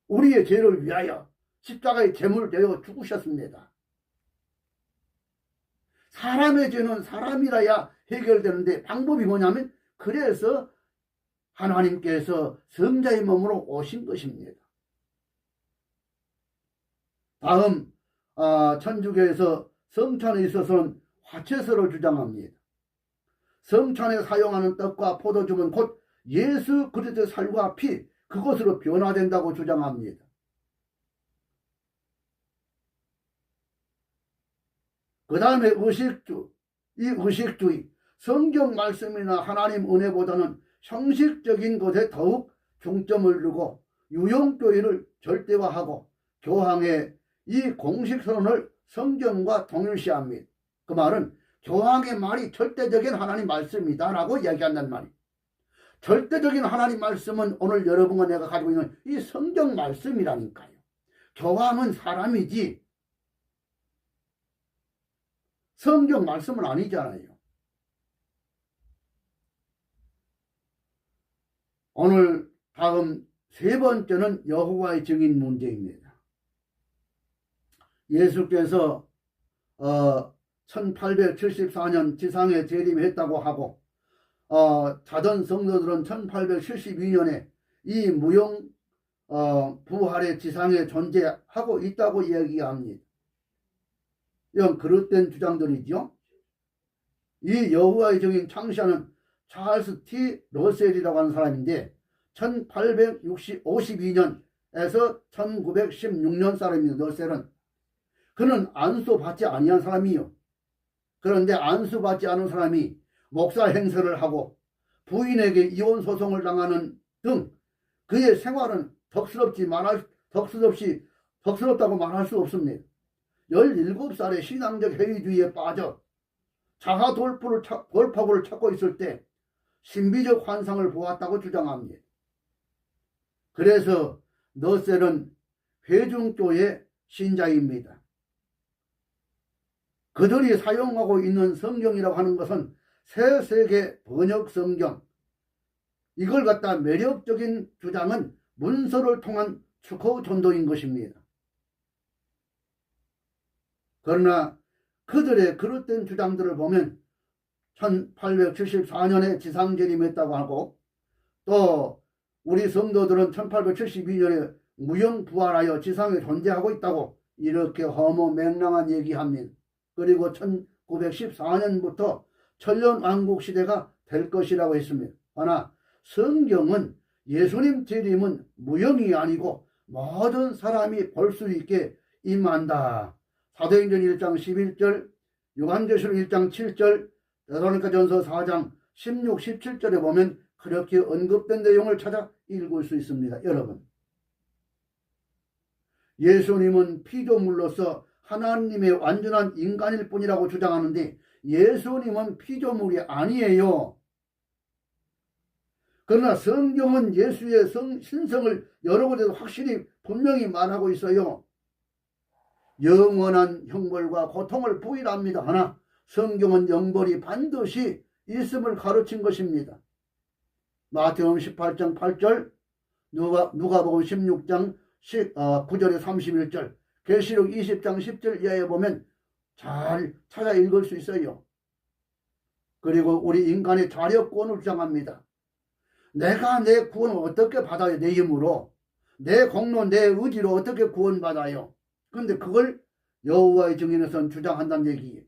S2: 우리의 죄를 위하여 십자가의 제물되어 죽으셨습니다. 사람의 죄는 사람이라야 해결되는데 방법이 뭐냐면 그래서 하나님께서 성자의 몸으로 오신 것입니다. 다음 천주교에서 성찬에 있어서는 화채서를 주장합니다. 성찬에 사용하는 떡과 포도주는 곧 예수 그리스도의 살과 피, 그것으로 변화된다고 주장합니다. 그 다음에 의식주, 이 의식주의, 성경 말씀이나 하나님 은혜보다는 형식적인 것에 더욱 중점을 두고 유형교회를 절대화하고 교황의 이 공식선언을 성경과 동일시합니다. 그 말은 교황의 말이 절대적인 하나님 말씀이다 라고 이야기한단 말이에요. 절대적인 하나님 말씀은 오늘 여러분과 내가 가지고 있는 이 성경 말씀이라니까요. 교황은 사람이지 성경 말씀은 아니잖아요. 오늘 다음 세 번째는 여호와의 증인 문제입니다. 예수께서 1874년 지상에 재림했다고 하고 자전 성도들은 1872년에 이 무용 부활의 지상에 존재하고 있다고 이야기합니다. 이건 그릇된 주장들이죠. 이 여호와의 증인 창시하는 찰스 T 러셀이라고 하는 사람인데 1852년에서 1916년 사람입니다. 러셀은. 그는 안수받지 아니한 사람이요. 그런데 안수받지 않은 사람이 목사 행세를 하고 부인에게 이혼 소송을 당하는 등 그의 생활은 덕스럽다고 말할 수 없습니다. 17살의 신앙적 회의주의에 빠져 자아 돌파구를 찾고 있을 때 신비적 환상을 보았다고 주장합니다. 그래서 러셀은 회중교의 신자입니다. 그들이 사용하고 있는 성경이라고 하는 것은 새 세계 번역 성경. 이걸 갖다 매력적인 주장은 문서를 통한 축호 전도인 것입니다. 그러나 그들의 그릇된 주장들을 보면 1874년에 지상재림했다고 하고 또 우리 성도들은 1872년에 무형부활하여 지상에 존재하고 있다고 이렇게 허무맹랑한 얘기합니다. 그리고 1914년부터 천년왕국 시대가 될 것이라고 했습니다. 그러나 성경은 예수님 재림은 무형이 아니고 모든 사람이 볼 수 있게 임한다. 사도행전 1장 11절, 요한계시록 1장 7절, 데살로니가전서 4장 16, 17절에 보면 그렇게 언급된 내용을 찾아 읽을 수 있습니다. 여러분, 예수님은 피조물로서 하나님의 완전한 인간일 뿐이라고 주장하는데 예수님은 피조물이 아니에요. 그러나 성경은 예수의 신성을 여러 곳에서 확실히 분명히 말하고 있어요. 영원한 형벌과 고통을 부인합니다. 하나 성경은 영벌이 반드시 있음을 가르친 것입니다. 마태복음 18장 8절, 누가복음 16장 9절에 31절, 계시록 20장 10절 이하에 보면 잘 찾아 읽을 수 있어요. 그리고 우리 인간의 자력권을 주장합니다. 내가 내 구원을 어떻게 받아요? 내 힘으로. 내 공로, 내 의지로 어떻게 구원받아요? 그런데 그걸 여호와의 증인에서는 주장한다는 얘기예요.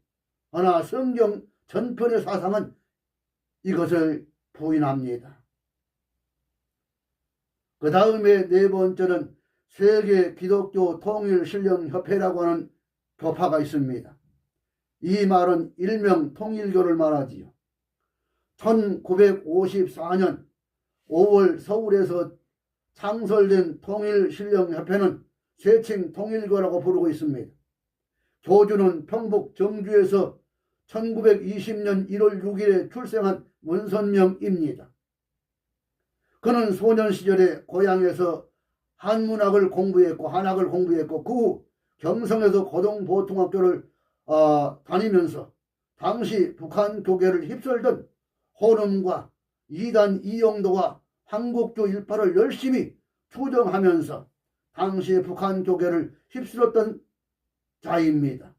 S2: 그러나 성경 전편의 사상은 이것을 부인합니다. 그 다음에 네 번째는 세계 기독교 통일 신령 협회라고 하는 교파가 있습니다. 이 말은 일명 통일교를 말하지요. 1954년 5월 서울에서 창설된 통일 신령 협회는 세칭 통일교라고 부르고 있습니다. 교주는 평북 정주에서 1920년 1월 6일에 출생한 문선명입니다. 그는 소년 시절에 고향에서 한문학을 공부했고 한학을 공부했고 그 후 경성에서 고등보통학교를 다니면서 당시 북한 교계를 휩쓸던 호름과 이단 이용도와 한국조 일파를 열심히 투정하면서 당시 북한 교계를 휩쓸었던 자입니다.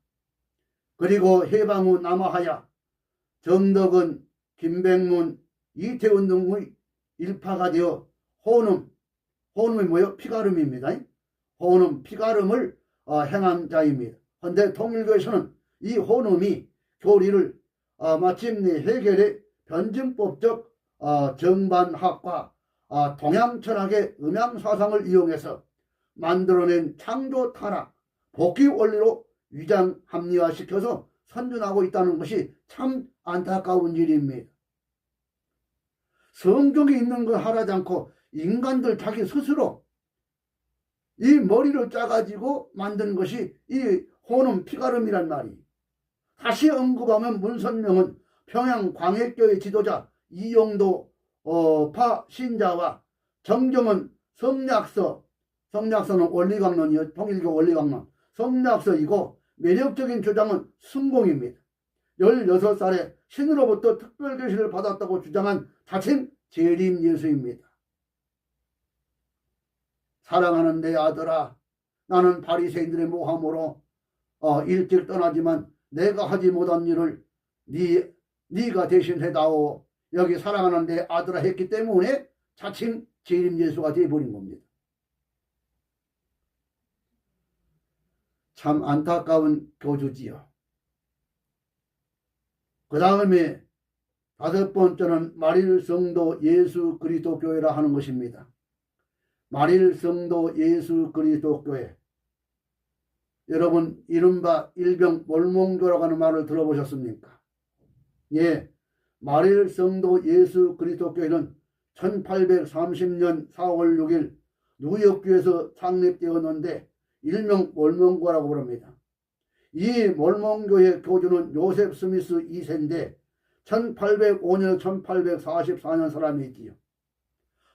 S2: 그리고 해방 후 남하하야 정덕은, 김백문, 이태원 등의 일파가 되어 호놈이 뭐예요? 피가름입니다. 호놈, 피가름을 행한 자입니다. 그런데 통일교에서는 이 호놈이 교리를 마침내 해결의 변증법적 정반학과 동양철학의 음양사상을 이용해서 만들어낸 창조 타락, 복귀 원리로 위장 합리화시켜서 선전하고 있다는 것이 참 안타까운 일입니다. 성경에 있는 걸 하라지 않고 인간들 자기 스스로 이 머리를 짜가지고 만든 것이 이 호놈 피가름이란 말이. 다시 언급하면 문선명은 평양 광해교의 지도자 이용도 파 신자와 정정은 성략서는 원리강론이요, 통일교 원리강론. 성략서이고 매력적인 주장은 순공입니다. 16살에 신으로부터 특별교실을 받았다고 주장한 자칭 재림예수입니다. 사랑하는 내 아들아, 나는 바리새인들의 모함으로 일찍 떠나지만 내가 하지 못한 일을 네가 대신 해다오. 여기 사랑하는 내 아들아 했기 때문에 자칭 재림예수가 되어버린 겁니다. 참 안타까운 교주지요. 그 다음에 5번째는 말일성도 예수 그리스도 교회라 하는 것입니다. 말일성도 예수 그리스도 교회. 여러분 이른바 일병 몰몬교라고 하는 말을 들어보셨습니까? 예, 말일성도 예수 그리스도 교회는 1830년 4월 6일 뉴욕주에서 창립되었는데 일명 몰몬교라고 부릅니다. 이 몰몬교의 교주는 요셉 스미스 2세인데 1805년 1844년 사람이지요.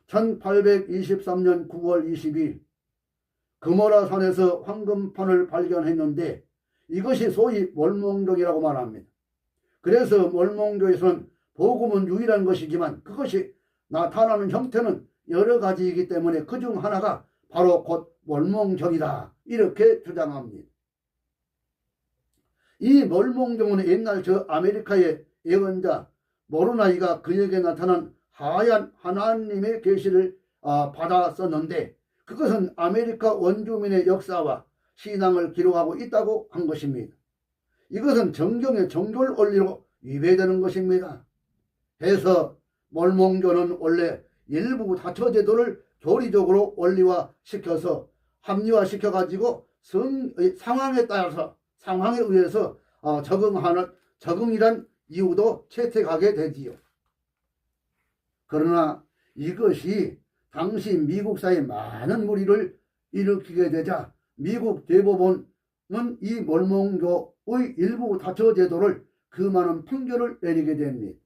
S2: 1823년 9월 22일 금오라산에서 황금판을 발견했는데 이것이 소위 몰몬교라고 말합니다. 그래서 몰몬교에서는 복음은 유일한 것이지만 그것이 나타나는 형태는 여러 가지이기 때문에 그중 하나가 바로 곧 몰몬경이다, 이렇게 주장합니다. 이 몰몬경은 옛날 저 아메리카의 예언자 모로나이가 그에게 나타난 하얀 하나님의 계시를 받았었는데 그것은 아메리카 원주민의 역사와 신앙을 기록하고 있다고 한 것입니다. 이것은 정경의 정결 원리로 위배되는 것입니다. 해서 몰몬교는 원래 일부 다처제도를 교리적으로 원리화시켜서 합리화시켜가지고 상황에 따라서 상황에 의해서 적응이란 이유도 채택하게 되지요. 그러나 이것이 당시 미국사에 많은 무리를 일으키게 되자 미국 대법원은 이 몰몬교의 일부 다처제도를 금하는 판결을 내리게 됩니다.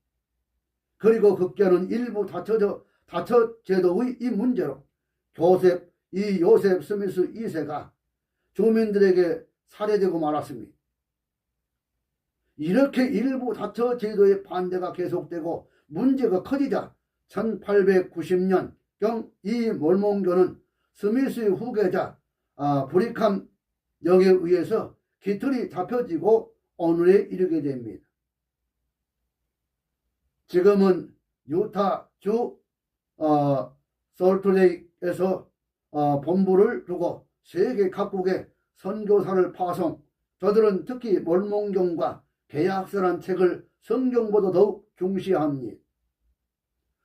S2: 그리고 급기야는 일부 다처제도의 이 문제로 요셉 스미스 2세가 주민들에게 살해되고 말았습니다. 이렇게 일부 다처제도의 반대가 계속되고 문제가 커지자 1890년경 이 몰몬교는 스미스의 후계자 브리캄 영에 의해서 깃털이 잡혀지고 오늘에 이르게 됩니다. 지금은 유타주 솔트레이크에서 본부를 두고 세계 각국에 선교사를 파송, 저들은 특히 몰몬경과 개약서란 책을 성경보다 더욱 중시합니다.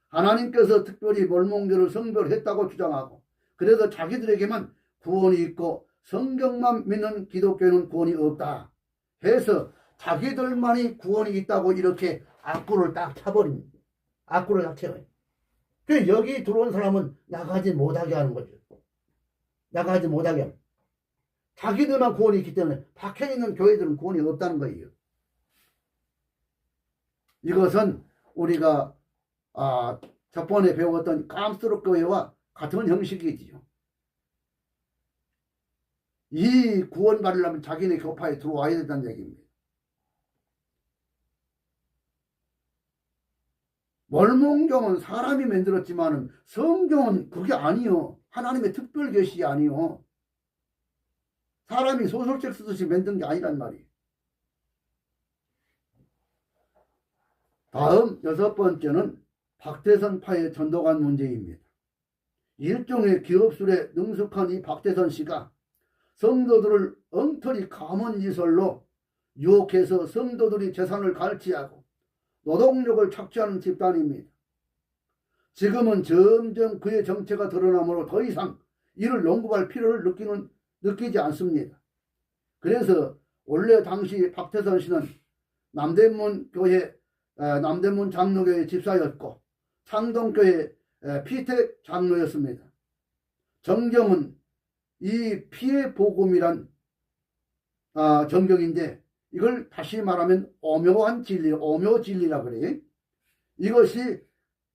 S2: 하나님께서 특별히 몰몬교를 성별했다고 주장하고 그래서 자기들에게만 구원이 있고 성경만 믿는 기독교는 구원이 없다 해서 자기들만이 구원이 있다고 이렇게 악구를 딱 차버립니다. 악구를 딱 채워요. 그래서 여기 들어온 사람은 나가지 못하게 하는 거죠. 나가지 못하게 하는. 자기들만 구원이 있기 때문에 박혀 있는 교회들은 구원이 없다는 거예요. 이것은 우리가 저번에 배웠던 깜스럽 교회와 같은 형식이지요. 이 구원 받으려면 자기네 교파에 들어와야 된다는 얘기입니다. mormon교는 사람이 만들었지만은 성경은 그게 아니요. 하나님의 특별 계시 아니요. 사람이 소설책 쓰듯이 만든 게 아니란 말이에요. 다음 6번째는 박태선파의 전도관 문제입니다. 일종의 기업술에 능숙한 이 박태선 씨가 성도들을 엉터리 가문이설로 유혹해서 성도들이 재산을 갈취하고 노동력을 착취하는 집단입니다. 지금은 점점 그의 정체가 드러나므로 더 이상 이를 연구할 필요를 느끼지 않습니다. 그래서 원래 당시 박태선 씨는 남대문 장로교회 집사였고 창동교회 피택 장로였습니다. 정경은 이 피해 복음이란 정경인데 이걸 다시 말하면 오묘한 진리, 오묘진리라 그래요. 이것이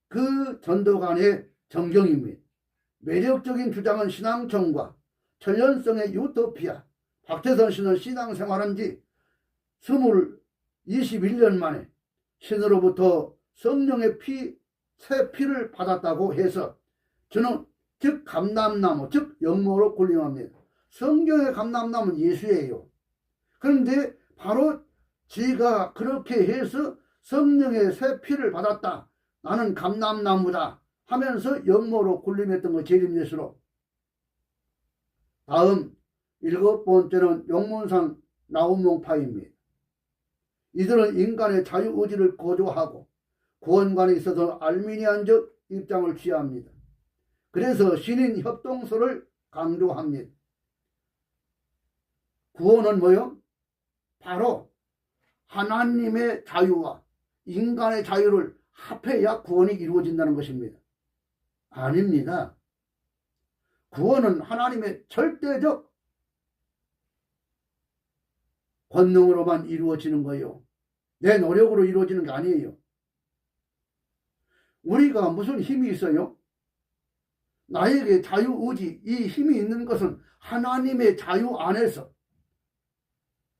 S2: 그 전도관의 정경입니다. 매력적인 주장은 신앙청과 천연성의 유토피아. 박태선 씨는 신앙생활한 지 21년 만에 신으로부터 성령의 새 피를 받았다고 해서 저는 즉 감람나무, 즉 영모로 군림합니다. 성경의 감람나무는 예수예요. 그런데 바로 지가 그렇게 해서 성령의 새 피를 받았다. 나는 감람나무다 하면서 영모로 군림했던 거 재림예수로. 다음 7번째는 용문상 나우몽파입니다. 이들은 인간의 자유의지를 고조하고 구원관에 있어서 알미니안적 입장을 취합니다. 그래서 신인 협동소를 강조합니다. 구원은 뭐요? 바로 하나님의 자유와 인간의 자유를 합해야 구원이 이루어진다는 것입니다. 아닙니다. 구원은 하나님의 절대적 권능으로만 이루어지는 거예요. 내 노력으로 이루어지는 게 아니에요. 우리가 무슨 힘이 있어요? 나에게 자유의지, 이 힘이 있는 것은 하나님의 자유 안에서,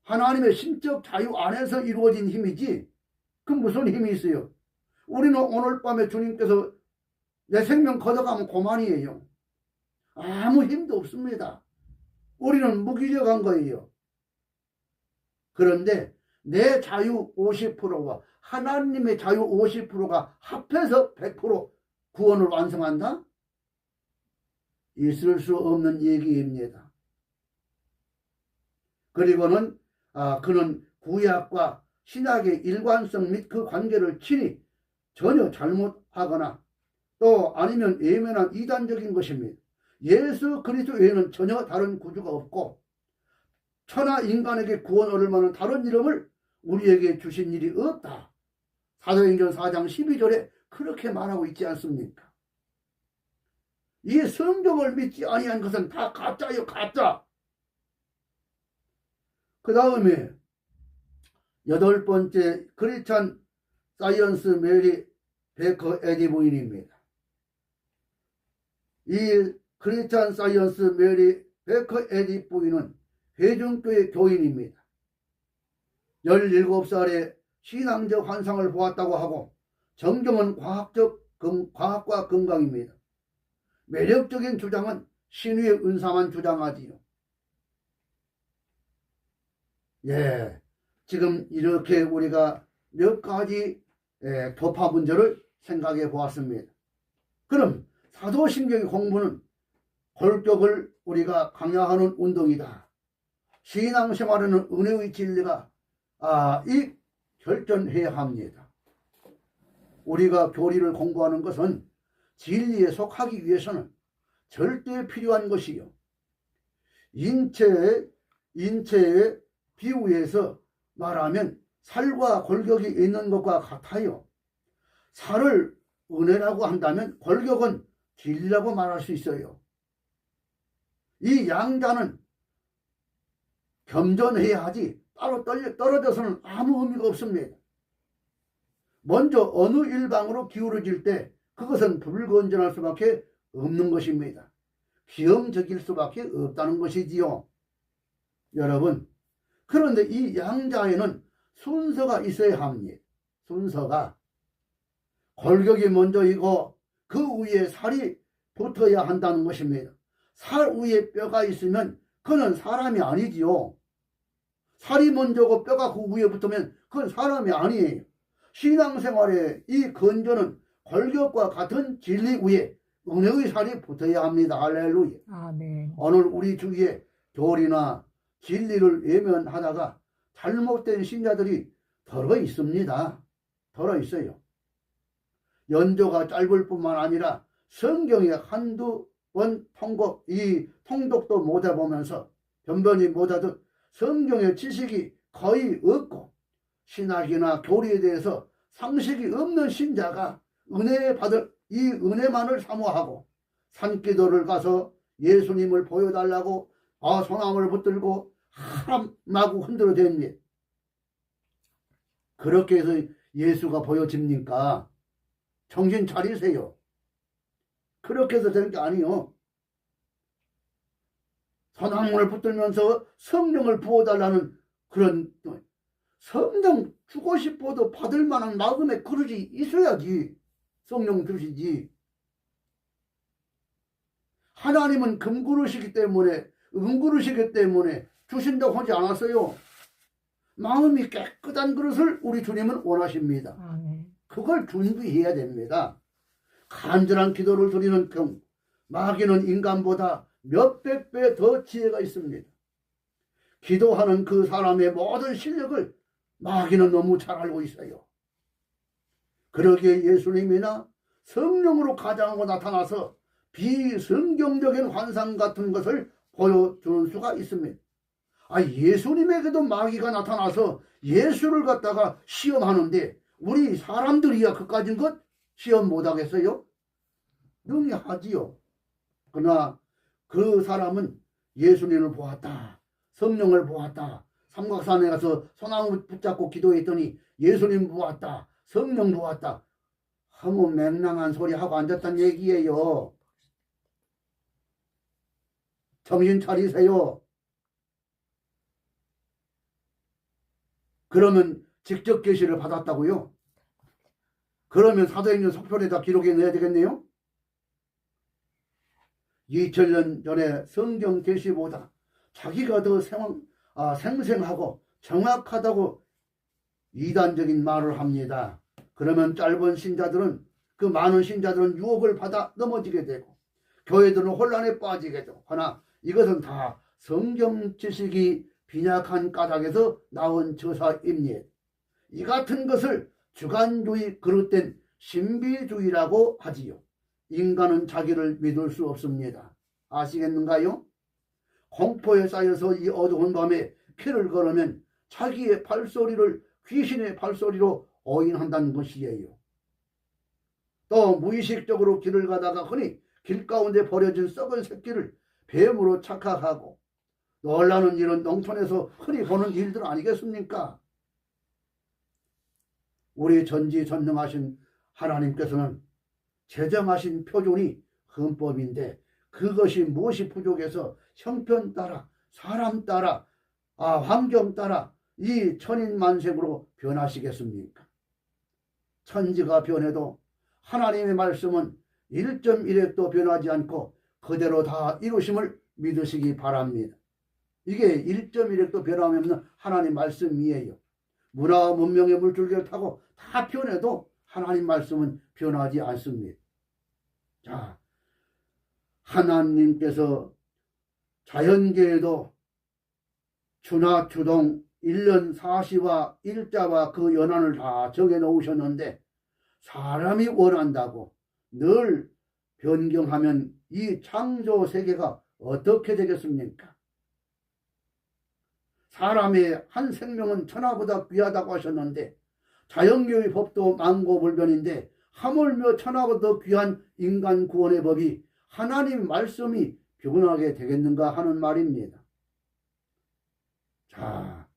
S2: 하나님의 신적 자유 안에서 이루어진 힘이지, 그 무슨 힘이 있어요? 우리는 오늘 밤에 주님께서 내 생명 걷어가면 그만이에요. 아무 힘도 없습니다. 우리는 무기력한 거예요. 그런데 내 자유 50%와 하나님의 자유 50%가 합해서 100% 구원을 완성한다? 있을 수 없는 얘기입니다. 그리고는 그는 구약과 신약의 일관성 및 그 관계를 친히 전혀 잘못하거나 또 아니면 외면한 이단적인 것입니다. 예수 그리스도 외에는 전혀 다른 구주가 없고 천하 인간에게 구원 얻을 만한 다른 이름을 우리에게 주신 일이 없다. 사도행전 4장 12절에 그렇게 말하고 있지 않습니까? 이 성경을 믿지 아니한 것은 다 가짜요, 가짜. 그 다음에 8번째 크리스찬 사이언스 메리 베커 에디 부인입니다. 이 크리스찬 사이언스 메리 베커 에디 부인은 회중교회 교인입니다. 17살에 신앙적 환상을 보았다고 하고 정경은 과학과 건강입니다. 매력적인 주장은 신유의 은사만 주장하지요. 예, 지금 이렇게 우리가 몇 가지 교파 문제를 생각해 보았습니다. 그럼 사도신경의 공부는 골격을 우리가 강화하는 운동이다. 신앙생활에는 은혜의 진리가 이 결정해야 합니다. 우리가 교리를 공부하는 것은 진리에 속하기 위해서는 절대 필요한 것이요. 인체의 비유에서 말하면 살과 골격이 있는 것과 같아요. 살을 은혜라고 한다면 골격은 진리라고 말할 수 있어요. 이 양자는 겸손해야 하지 따로 떨어져서는 아무 의미가 없습니다. 먼저 어느 일방으로 기울어질 때 그것은 불건전할 수밖에 없는 것입니다. 기형적일 수밖에 없다는 것이지요. 여러분, 그런데 이 양자에는 순서가 있어야 합니다. 순서가. 골격이 먼저이고 그 위에 살이 붙어야 한다는 것입니다. 살 위에 뼈가 있으면 그는 사람이 아니지요. 살이 먼저고 뼈가 그 위에 붙으면 그건 사람이 아니에요. 신앙생활의 이 건조는 골격과 같은 진리 위에 은혜의 살이 붙어야 합니다. 할렐루야.
S1: 아멘.
S2: 오늘 우리 주위에 교리나 진리를 외면하다가 잘못된 신자들이 더러 있습니다. 더러 있어요. 연조가 짧을 뿐만 아니라 성경에 한두 번 통독도 못 해보면서 변변히 못하듯 성경의 지식이 거의 없고 신학이나 교리에 대해서 상식이 없는 신자가 은혜 받을 이 은혜만을 사모하고 산기도를 가서 예수님을 보여달라고 소나무를 붙들고 마구 흔들어 댑니다. 그렇게 해서 예수가 보여집니까? 정신 차리세요. 그렇게 해서 되는 게 아니요. 소나무를 붙들면서 성령을 부어달라는 그런, 성령 주고 싶어도 받을 만한 마음의 그릇이 있어야지 성령 주시지. 하나님은 금그릇이기 때문에, 은그릇이기 때문에 주신다고 하지 않았어요. 마음이 깨끗한 그릇을 우리 주님은 원하십니다. 그걸 준비해야 됩니다. 간절한 기도를 드리는 경, 마귀는 인간보다 몇백 배 더 지혜가 있습니다. 기도하는 그 사람의 모든 실력을 마귀는 너무 잘 알고 있어요. 그러기에 예수님이나 성령으로 가장하고 나타나서 비성경적인 환상 같은 것을 보여주는 수가 있습니다. 예수님에게도 마귀가 나타나서 예수를 갖다가 시험하는데 우리 사람들이야 그까진 것 시험 못하겠어요? 능히 하지요. 그러나 그 사람은 예수님을 보았다. 성령을 보았다. 삼각산에 가서 소나무 붙잡고 기도했더니 예수님 보았다. 성령 보았다. 하면 맹랑한 소리 하고 앉았단 얘기예요. 정신 차리세요. 그러면 직접 계시를 받았다고요? 그러면 사도행전 속편에다 기록해 넣어야 되겠네요? 2000년 전에 성경 계시보다 자기가 더 생생하고 정확하다고 이단적인 말을 합니다. 그러면 짧은 신자들은, 그 많은 신자들은 유혹을 받아 넘어지게 되고 교회들은 혼란에 빠지게 되고, 하나 이것은 다 성경 지식이 빈약한 까닭에서 나온 저사입니다. 이 같은 것을 주관주의 그릇된 신비주의라고 하지요. 인간은 자기를 믿을 수 없습니다. 아시겠는가요? 공포에 쌓여서 이 어두운 밤에 길을 걸으면 자기의 발소리를 귀신의 발소리로 오인한다는 것이에요. 또 무의식적으로 길을 가다가 흔히 길 가운데 버려진 썩은 새끼를 뱀으로 착각하고 놀라는 일은 농촌에서 흔히 보는 일들 아니겠습니까? 우리 전지전능하신 하나님께서는 제정하신 표준이 헌법인데 그것이 무엇이 부족해서 형편 따라, 사람 따라, 환경 따라 이 천인만색으로 변하시겠습니까? 천지가 변해도 하나님의 말씀은 1.1획도 변하지 않고 그대로 다 이루심을 믿으시기 바랍니다. 이게 1.1획도 변함이 없는 하나님 말씀이에요. 문화와 문명의 물줄기를 타고 다 변해도 하나님 말씀은 변하지 않습니다. 자, 하나님께서 자연계에도 추나 추동 1년 사시와 일자와 그 연한을 다 정해 놓으셨는데 사람이 원한다고 늘 변경하면 이 창조 세계가 어떻게 되겠습니까? 사람의 한 생명은 천하보다 귀하다고 하셨는데 자연계의 법도 만고불변인데 하물며 천하보다 귀한 인간 구원의 법이 하나님 말씀이 변하게 되겠는가 하는 말입니다. 자,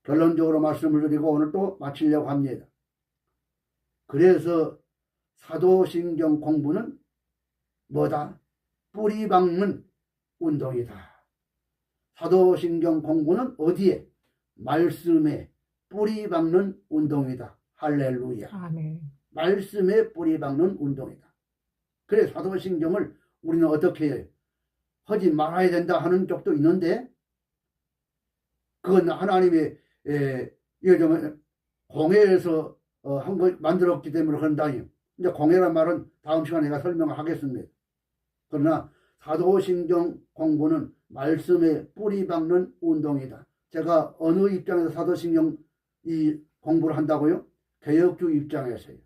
S2: 결론적으로 말씀을 드리고 오늘 또 마치려고 합니다. 그래서 사도신경 공부는 뭐다? 뿌리 박는 운동이다. 사도신경 공부는 어디에? 말씀에 뿌리 박는 운동이다. 할렐루야.
S1: 아멘.
S2: 말씀에 뿌리 박는 운동이다. 그래 사도신경을 우리는 어떻게 해요? 하지 말아야 된다 하는 쪽도 있는데 그건 하나님의 좀 공회에서 한 거 만들었기 때문에 그런다니. 이제 공회란 말은 다음 시간에 내가 설명을 하겠습니다. 그러나 사도신경 공부는 말씀에 뿌리 박는 운동이다. 제가 어느 입장에서 사도신경 이 공부를 한다고요? 개혁주 입장에서요.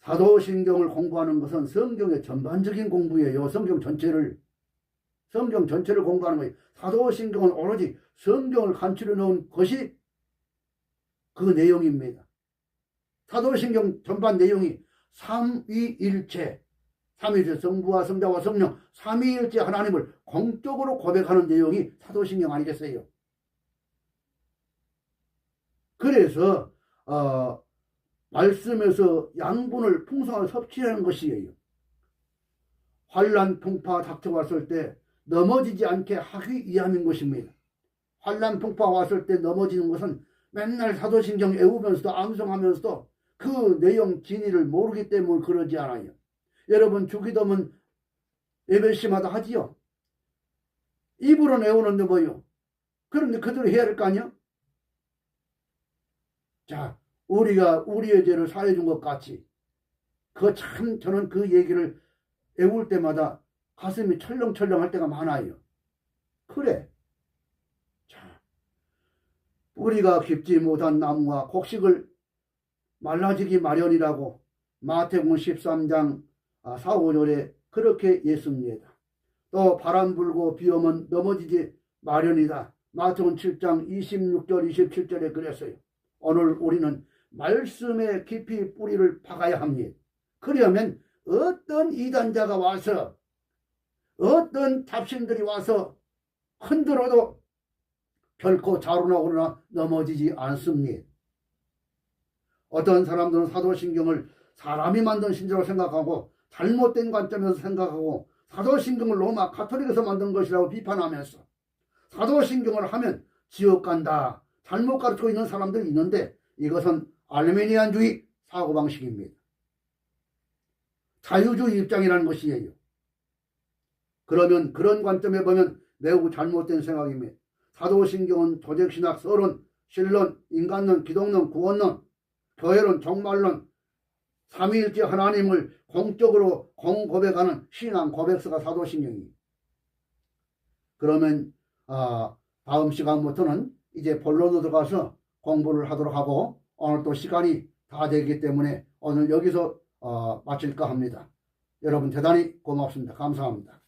S2: 사도신경을 공부하는 것은 성경의 전반적인 공부예요. 성경 전체를 공부하는 거예요. 사도신경은 오로지 성경을 간추려 놓은 것이 그 내용입니다. 사도신경 전반 내용이 삼위일체, 성부와 성자와 성령, 삼위일체 하나님을 공적으로 고백하는 내용이 사도신경 아니겠어요? 그래서 말씀에서 양분을 풍성하게 섭취하는 것이에요. 환난 풍파 닥쳐왔을 때 넘어지지 않게 하기 위함인 것입니다. 환난 풍파 왔을 때 넘어지는 것은 맨날 사도신경 외우면서도 암송하면서도 그 내용 진리를 모르기 때문에 그러지 않아요. 여러분 주기도문 예배시마다 하지요. 입으로 외우는데 뭐요? 그런데 그대로 해야 할 거 아니요? 자, 우리가 우리의 죄를 사해 준 것 같이 저는 그 얘기를 외울 때마다 가슴이 철렁철렁 할 때가 많아요. 그래. 자, 뿌리가 깊지 못한 나무와 곡식을 말라지기 마련이라고 마태복음 13장 4, 5절에 그렇게 예수입니다. 또 바람 불고 비 오면 넘어지지 마련이다. 마태복음 7장 26절 27절에 그랬어요. 오늘 우리는 말씀에 깊이 뿌리를 박아야 합니다. 그러면 어떤 이단자가 와서 어떤 잡신들이 와서 흔들어도 결코 자루나오거나 넘어지지 않습니다. 어떤 사람들은 사도신경을 사람이 만든 신조로 생각하고 잘못된 관점에서 생각하고 사도신경을 로마 가톨릭에서 만든 것이라고 비판하면서 사도신경을 하면 지옥 간다 잘못 가르치고 있는 사람들이 있는데 이것은 알메니안주의 사고방식입니다. 자유주의 입장이라는 것이에요. 그러면 그런 관점에 보면 매우 잘못된 생각입니다. 사도신경은 조직신학, 서론, 신론, 인간론, 기독론, 구원론, 교회론, 종말론, 삼위일체 하나님을 공적으로 공고백하는 신앙 고백서가 사도신경입니다. 그러면 다음 시간부터는 이제 본론으로 들어가서 공부를 하도록 하고 오늘 또 시간이 다 되기 때문에 오늘 여기서 마칠까 합니다. 여러분 대단히 고맙습니다. 감사합니다.